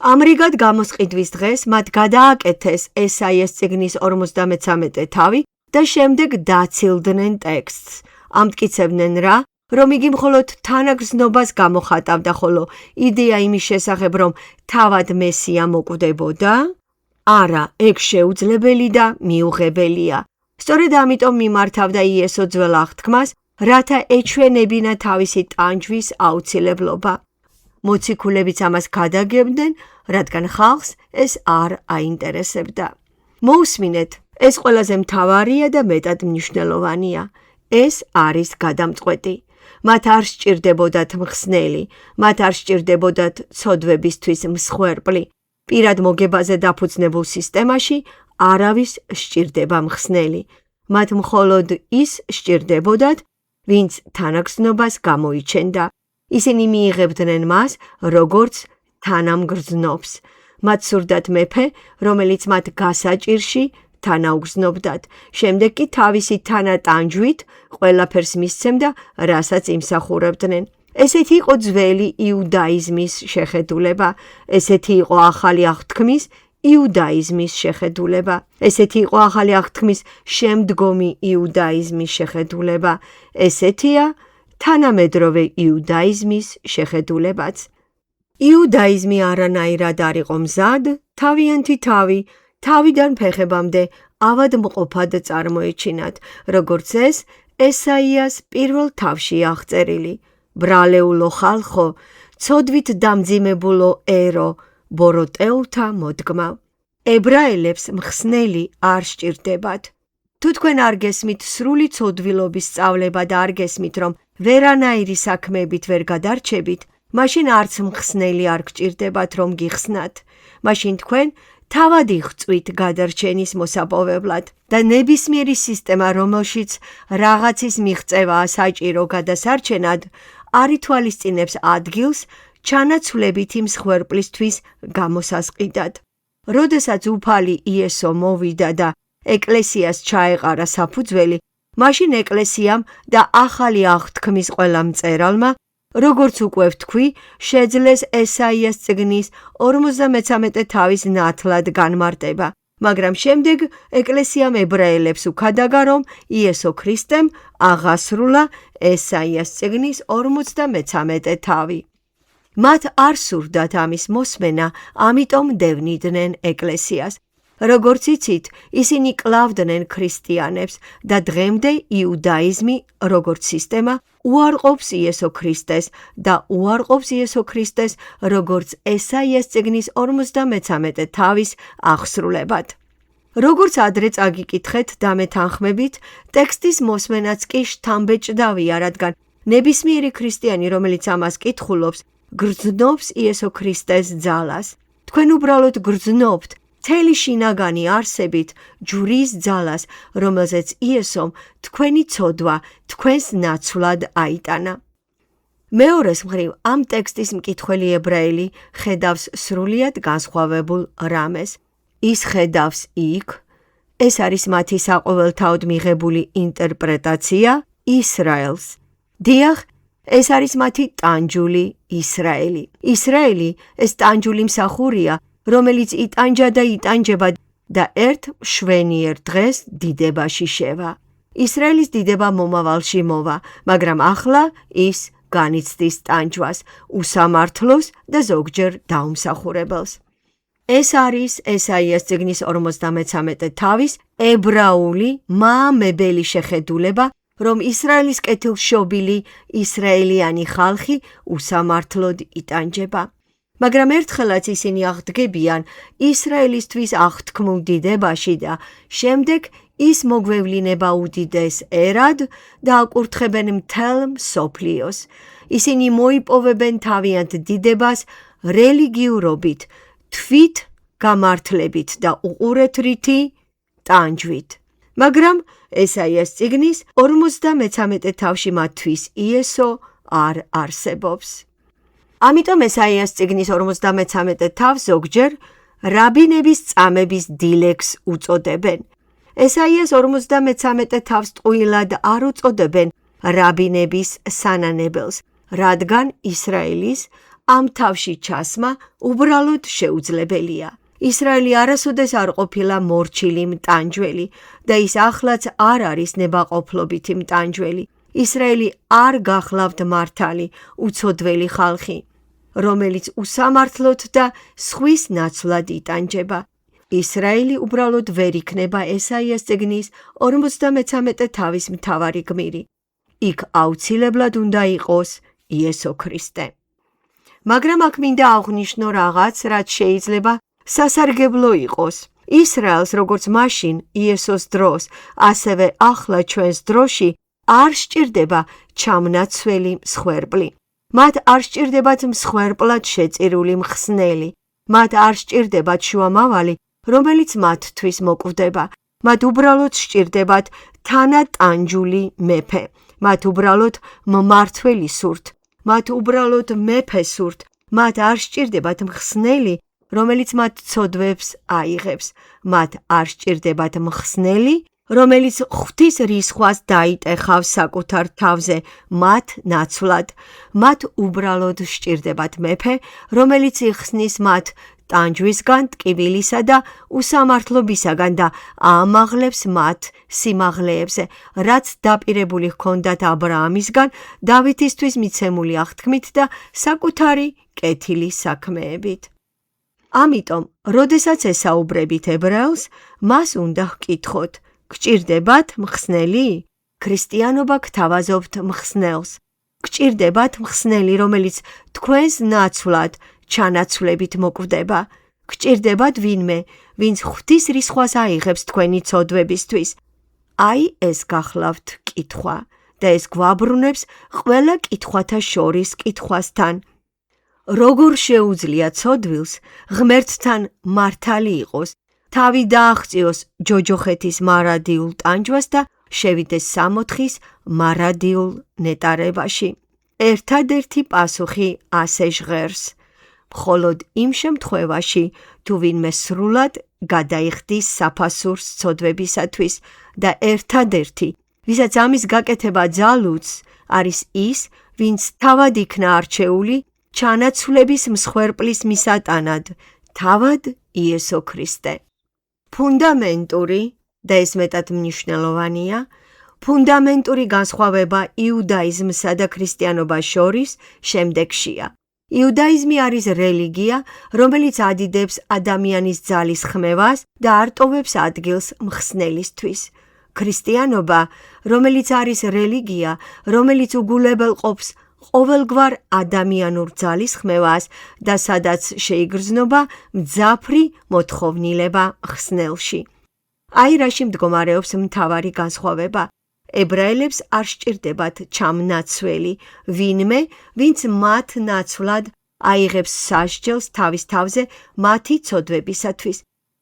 Speaker 1: ამრიგად გამოსყიდვის დღეს მათ გადააკეთეს ესაიას წიგნის 53 თავი და შემდეგ დაცილდნენ ტექსტს. ამტკიცებდნენ რა, რომ იგი მხოლოდ თანაგრძნობას გამოხატავდა, ხოლო იდეა იმის შესახებ, რომ თავად მესია მოკვდებოდა? არა, ეგ შეუძლებელი და მიუღებელია. სწორედ ამიტომ მიმართავდა იესო ძველ აღთქმას, რათა ეჩვენებინა თავისი ტანჯვის აუცილებლობა. მოციქულებიც ამას გადაგებდნენ, რადგან ხალხს ეს არ აინტერესებდა. მოусმინეთ, ეს ყველაზე მთავარია და მეტად მნიშვნელოვანია. ეს არის გადამწყვეტი. მათ არ სჭირდებოდათ მხსნელი, მათ არ სჭირდებოდათ ცოდვებისთვის მსხვერპლი. პირად მოგებაზე დაფუძნებულ სისტემაში არავის სჭირდება მხსნელი. მათ მხოლოდ ის სჭირდებოდათ, ვინც თანაგრძნობას გამოიჩენდა. ისინი მიიღებდნენ მას, როგორც თანამგრძნობს. მათ სურდათ მეფე, რომელიც მათ გასაჭირში თანაუგრძნობდათ. შემდეგ კი თავისი თანატანჯვით ყველაფერს მისცემდა, რასაც იმსახურებდნენ. ესეთი იყო ძველი იუდაიზმის შეხედულება. ესეთი იყო ახალი აღთქმის იუდაიზმის შეხედულება. ესეთი იყო ახალი აღთქმის შემდგომი იუდაიზმის შეხედულება. ესეთია თანამედროვე იუდაიზმის შეხედულებაც. იუდაიზმი არანაირად არ იყო მზად, თავიანთი თავი, თავიდან ფეხებამდე ავადმყოფად წარმოეჩინათ, როგორც ეს ესაიას პირველ თავში აღწერილი. ბრალეულო ხალხო, ცოდვით დამძიმებულო ერო, ბოროტეულთა მოდგმავ. ებრაელებს მხსნელი არ სჭირდებათ. თუ თქვენ არ გესმით სრული ცოდვილობის სწავლება და არ გესმით, რომ ვერანაირი საქმეებით ვერ გადარჩებით, მაშინ არც მხსნელი არ გჭირდებათ, რომ გიხსნათ. მაშინ თქვენ თავად იღწვით გადარჩენის მოსაპოვებლად და ნებისმიერი სისტემა, რომელშიც რაღაცის მიღწევაა საჭირო გადასარჩენად, არ ითვალისწინებს ადგილს ჩანაცვლებითი მსხვერპლისთვის გამოსასყიდად. როდესაც უფალი იესო მოვიდა და ეკლესიას ჩაეყარა საფუძველი, მაშინ ეკლესიამ და ახალი აღთქმის ყველა მწერალმა, როგორც უკვე ვთქვი, შეძლეს ესაიას წიგნის 53 თავის ნათლად განმარტება, მაგრამ შემდეგ ეკლესიამ ებრაელებს უქადაგა, რომ იესო ქრისტემ აღასრულა ესაიას წიგნის 53 თავი. მათ არ სურდათ ამის მოსმენა, ამიტომ დევნიდნენ ეკლესიას. როგორც იცით, ისინი კლავდნენ ქრისტიანებს და დღემდე იუდაიზმი, როგორც სისტემა, უარყოფს იესო ქრისტეს და უარყოფს იესო ქრისტეს, როგორც ესაიას წიგნის 53 თავის აღსრულებად. როგორც ადრე წაგიკითხეთ და მეთანხმებით, ტექსტის მოსმენაც კი შთამბეჭდავია, რადგან ნებისმიერი ქრისტიანი, რომელიც ამას კითხულობს, გრძნობს იესო ქრისტეს ძალას. თქვენ უბრალოდ გრძნობთ მთელი შინაგანი არსებით ჯვრის ძალას, რომელზეც იესომ თქვენი ცოდვა თქვენს ნაცვლად აიტანა. მეორეს მხრივ, ამ ტექსტის მკითხველი ებრაელი ხედავს სრულიად განსხვავებულ რამეს. ის ხედავს იქ, ეს არის მათი საყოველთაოდ მიღებული ინტერპრეტაცია ისრაელს. დიახ, ეს არის მათი ტანჯული ისრაელი. ისრაელი ეს ტანჯული მსახურია, რომელიც იტანჯა და იტანჯება და ერთ მშვენიერ დღეს დიდებაში შევა. ისრაელის დიდება მომავალში მოვა, მაგრამ ახლა ის განიცდის ტანჯვას, უსამართლოს და ზოგჯერ დაუმსახურებელს. ეს არის ესაიას წიგნის 53 თავის ებრაული მაამებელი შეხედულება, რომ ისრაელის კეთილშობილი ისრაელიანი ხალხი უსამართლოდ იტანჯება. მაგრამ ერთხელაც ისინი აღდგებიან ისრაელისთვის აღთქმულ დიდებაში და შემდეგ ის მოგვევლინება უდიდეს ერად და აკურთხებენ მთელ მსოფლიოს. ისინი მოიპოვებენ თავიანთ დიდებას რელიგიურობით, თვით გამართლებით და უყურეთრითი ტანჯვით. მაგრამ ესაიას წიგნის 53 თავში მათთვის იესო არ არსებობს. ამიტომ ესაიას წიგნის 53 თავს ზოგჯერ რაბინების წამების დილეგს უწოდებენ. ესაიას 53 თავს ტყუილად არ უწოდებენ რაბინების სანანებელს, რადგან ისრაელის ამ თავში ჩასმა უბრალოდ შეუძლებელია. ისრაელი არასოდეს არ ყოფილა მორჩილი მტანჯველი და ის ახლაც არ არის ნებაყოფლობითი მტანჯველი. ისრაელი არ გახლავთ მართალი, უცოდველი ხალხი, რომელიც უსამართლოდ და სხვის ნაცვლად იტანჯება. ისრაელი უბრალოდ ვერ იქნება ესაიას წიგნის 53 თავის მთავარი გმირი. იქ აუცილებლად უნდა იყოს იესო ქრისტე. მაგრამ აქ მინდა აღვნიშნო რაღაც, რაც შეიძლება სასარგებლო იყოს. ისრაელს როგორც მაშინ იესოს დროს, ასევე ახლა ჩვენს დროში არ სჭირდება ჩამნაცველი მსხვერპლი. მათ არ სჭირდებათ მსხვერპლად შეწირული მხსნელი. მათ არ სჭირდებათ შუამავალი, რომელიც მათთვის მოკვდება. მათ უბრალოდ სჭირდებათ თანატანჯული მეფე. მათ უბრალოდ მმართველი სურთ. მათ უბრალოდ მეფე სურთ. მათ არ სჭირდებათ მხსნელი, რომელიც მათ ცოდვებს აიღებს. მათ არ სჭირდებათ მხსნელი, რომელიც ღვთის რისხვას დაიტეხავს საკუთარ თავზე მათ ნაცვლად. მათ უბრალოდ სჭირდებათ მეფე, რომელიც იხსნის მათ ტანჯვისგან, ტკივილისა და უსამართლობისაგან და აამაღლებს მათ სიმაღლეებზე, რაც დაპირებული ჰქონდათ აბრაამისგან დავითისთვის მიცემული აღთქმით და საკუთარი კეთილი საქმეებით. ამიტომ, როდესაც ესაუბრებით ებრაელს, მას უნდა ჰკითხოთ, გჭირდებათ მხსნელი? ქრისტიანობა გთავაზობთ მხსნელს. გჭირდებათ მხსნელი, რომელიც თქვენს ნაცვლად ჩანაცვლებით მოკვდება. გჭირდებათ ვინმე, ვინც ღვთის რისხვას აიღებს თქვენი ცოდვებისთვის. აი ეს გახლავთ კითხვა და ეს გვაბრუნებს ყველა კითხვათა შორის კითხვასთან. როგორ შეუძლია ცოდვილს ღმერთთან მართალი იყოს, თავი დააღწიოს ჯოჯოხეთის მარადიულ ტანჯვას და შევიდეს სამოთხის მარადიულ ნეტარებაში. ერთადერთი პასუხი ასე ჟღერს. მხოლოდ იმ შემთხვევაში, თუ ვინმე სრულად გადაიხდის საფასურს ცოდვებისათვის და ერთადერთი, ვისაც ამის გაკეთება ძალუძს, არის ის, ვინც თავად იქნა არჩეული ჩანაცვლების მსხვერპლის მისატანად, თავად იესო ქრისტე. ფუნდამენტური და ეს მეტად მნიშვნელოვანია, ფუნდამენტური განსხვავება იუდაიზმსა და ქრისტიანობას შორის შემდეგშია. იუდაიზმი არის რელიგია, რომელიც ადიდებს ადამიანის ძალის ხმევას და არტოვებს ადგილს მხსნელისთვის. ქრისტიანობა, რომელიც არის რელიგია, რომელიც უგულებელყოფს ყოველგვარ ადამიანურ ძალის ხმევას და სადაც შეიგრძნობა მძაფრი მოთხოვნილება ხსნელში. აი რაში მდგომარეობს მთავარი განსხვავება. ებრაელებს არ სჭირდებათ ჩამნაცველი, ვინმე, ვინც მათ ნაცვლად აიღებს სასჯელს თავის თავზე მათი ცოდვებისათვის.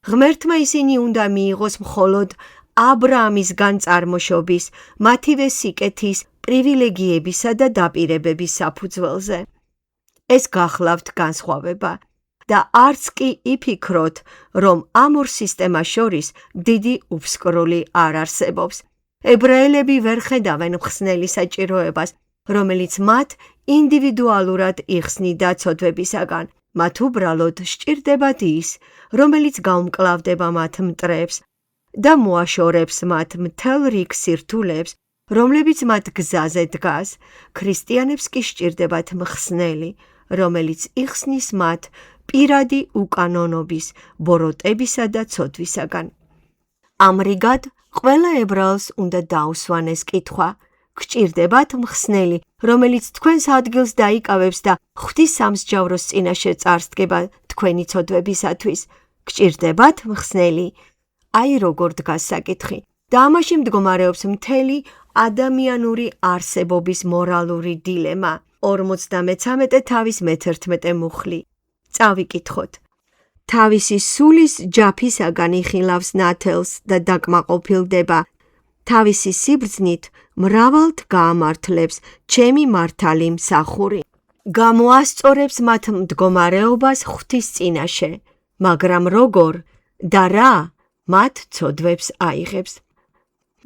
Speaker 1: ღმერთმა ისინი უნდა მიიღოს მხოლოდ აბრაამისგან წარმოშობის, მათივე სიკეთის, პრივილეგიებისა და დაპირებების საფუძველზე. ეს გახლავთ განსხვავება და არც კი იფიქროთ, რომ ამ ორ სისტემას შორის დიდი უფსკრული არ არსებობს. ებრაელები ვერ ხედავენ მხსნელი საჭიროებას, რომელიც მათ ინდივიდუალურად იხსნიდა ცოდვებისაგან. მათ უბრალოდ სჭირდებათ ის, რომელიც გაუმკლავდება მათ მტრებს და მოაშორებს მათ მთელ რიგ სირთულეებს, რომლებიც მათ გზაზე დგას. ქრისტიანებს კი სჭირდებათ მხსნელი, რომელიც იხსნის მათ პირადი უკანონობის, ბოროტებისა და ცოდვისაგან. ამრიგად, ყველა ებრაელს უნდა დაუსვან ეს კითხვა. გჭირდებათ მხსნელი, რომელიც თქვენს ადგილს დაიკავებს და ღვთის სამსჯავროს წინაშე წარსდგება თქვენი ცოდვებისათვის. გჭირდებათ მხსნელი. აი როგორ დგას საკითხი. და ამაში მდგომარეობს მთელი ადამიანური არსებობის მორალური დილემა. 53 თავის მე-11 მუხლი. წავიკითხოთ. თავისი სულის ჯაფისაგან იხილავს ნათელს და დაკმაყოფილდება. თავისი სიბრძნით მრავალთ გაამართლებს ჩემი მართალი მსახური. გამოასწორებს მათ მდგომარეობას ღვთის წინაშე, მაგრამ როგორ და რა მათ ცოდვებს აიღებს.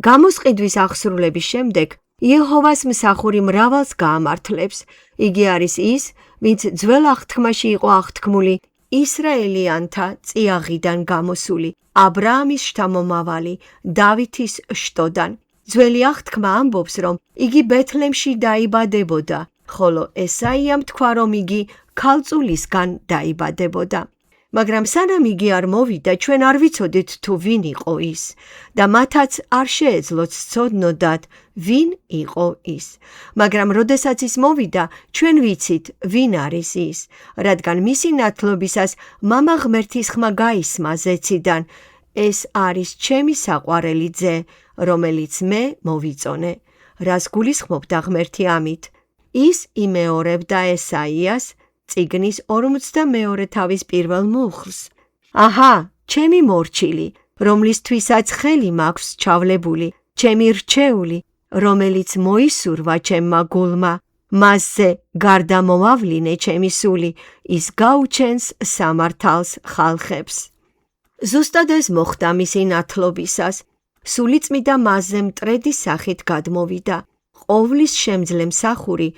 Speaker 1: გამოსყიდვის აღსრულების შემდეგ იეჰოვას მსახური მრავალს გაამართლებს. იგი არის ის, ვინც ძველ აღთქმაში იყო აღთქმული ისრაელიანთა წიაღიდან გამოსული, აბრაამის შთამომავალი, დავითის შტოდან. ძველი აღთქმა ამბობს, რომ იგი ბეთლემში დაიბადებოდა, ხოლო ესაიამ თქვა, რომ იგი ქალწულისგან დაიბადებოდა. მაგრამ სანამ იგი არ მოვიდა, ჩვენ არ ვიცოდით თუ ვინ იყო ის და მათაც არ შეეძლოთ სცოდნოდათ ვინ იყო ის. მაგრამ როდესაც ის მოვიდა, ჩვენ ვიცით ვინ არის ის, რადგან მისი ნათლობისას მამა ღმერთის ხმა გაისმა ზეციდან. ეს არის ჩემი საყვარელი ძე, რომელიც მე მოვიწონე. რას გულისხმობდა ღმერთი ამით? ის იმეორებდა ესაიას წიგნის 42 თავის პირველ მუხლს. აჰა, ჩემი მორჩილი, რომლისთვისაც ხელი მაქვს ჩავლებული, ჩემი რჩეული, რომელიც მოისურვა ჩემმა გულმა, მასზე გარდა მოვავლინე ჩემი სული, ის გაუჩენს სამართალს ხალხებს. ზუსტად ეს მოხდა მისი ნათლობისას. სულიწმიდა მასზე მტრედი სახით გადმოვიდა. ყოვლის შემძლე მსახური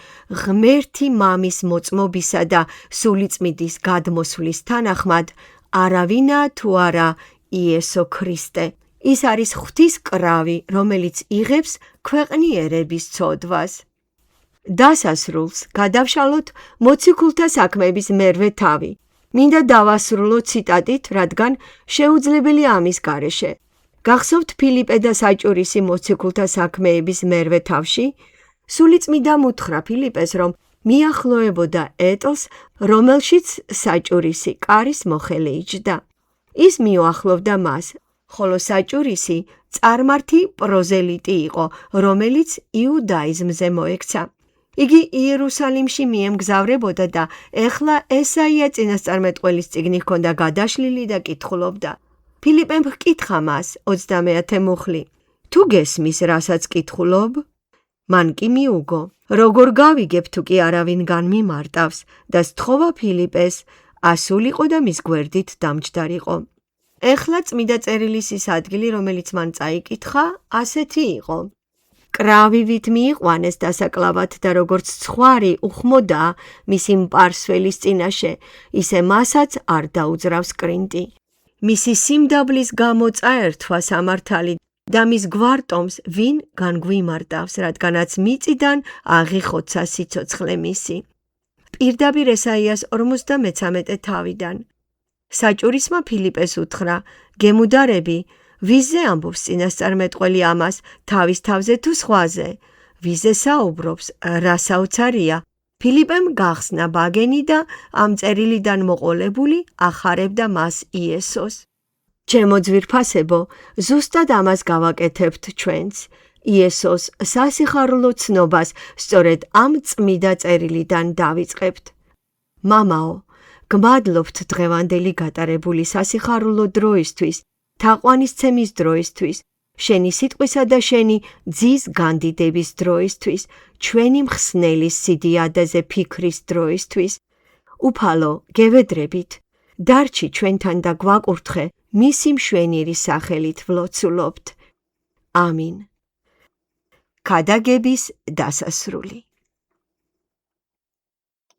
Speaker 1: ღმერთი მამის მოწმობისა და სულიწმიდის გადმოსვლის თანახმად არავინაა თუ არა იესო ქრისტე. ის არის ღვთის კრავი, რომელიც იღებს ქვეყნიერების ცოდვას. დასასრულს გადავშალოთ მოციქულთა საქმეების მერვე თავი. მინდა დავასრულო ციტატით, რადგან შეუძლებელია ამის გარეშე. გახსოვთ ფილიპე და საჭურისი მოციქულთა საქმეების მერვე თავში? სულიწმიდამ უთხრა ფილიპეს, რომ მიახლოებოდა ეტლს, რომელშიც საჭურისი კარის მოხელე იჯდა. ის მიუახლოვდა მას, ხოლო საჭურისი წარმართი პროზელიტი იყო, რომელიც იუდაიზმზე მოექცა. იგი იერუსალიმში მიემგზავრებოდა და ეხლა ესაია წინასწარმეტყველის წიგნი ჰქონდა გადაშლილი და კითხულობდა. ფილიპემ ჰკითხა მას 30 მუხლი. თუ გესმის, რასაც კითხულობ? მან კი მიუგო. როგორ გავიგებ თუ კი არავინ განმიმარტავს და სთხოვა ფილიპეს, ასულიყო და მის გვერდით დამჯდარიყო. ეხლა წმიდა წერილის ის ადგილი, რომელიც მან წაიკითხა, ასეთი იყო. კრავივით მიიყვანეს დასაკლავად და როგორც ცხვარი უხმოდა მისი მპარსველის წინაშე, ისე მასაც არ დაუძრავს კრინტი. მისი სიმდაბლის გამო წაერთვა სამართალი და მის გვარტომს ვინ განგვიმარტავს, რადგანაც მიწიდან აღიხოცა სიცოცხლე მისი. პირდაპირ ესაიას 53 თავიდან. საჭურისმა ფილიპეს უთხრა, გემუდარები, ვიზზე ამბობს წინასწარმეტყველი ამას, თავის თავზე თუ სხვაზე? ვიზზე საუბრობს, რა საოცარია? ფილიპემ გახსნა ბაგენი და ამ წერილიდან მოყოლებული ახარებდა მას იესოს. ჩემო ძვირფასებო, ზუსტად ამას გავაკეთებთ ჩვენც. იესოს სასიხარულო ცნობას სწორედ ამ წმიდა წერილიდან დავიწყებთ. მამაო, გმადლობთ დღევანდელი გატარებული სასიხარულო დროისთვის, თაყვანისცემის დროისთვის, შენი სიტყვისა და შენი ძის განდიდების დროისთვის, ჩვენი მხსნელის სიდიადეზე ფიქრის დროისთვის. უფალო, გევედრებით, დარჩი ჩვენთან და გვაკურთხე, მისი მშვენიერი სახელით ვლოცულობთ. ამინ. ქადაგების დასასრული.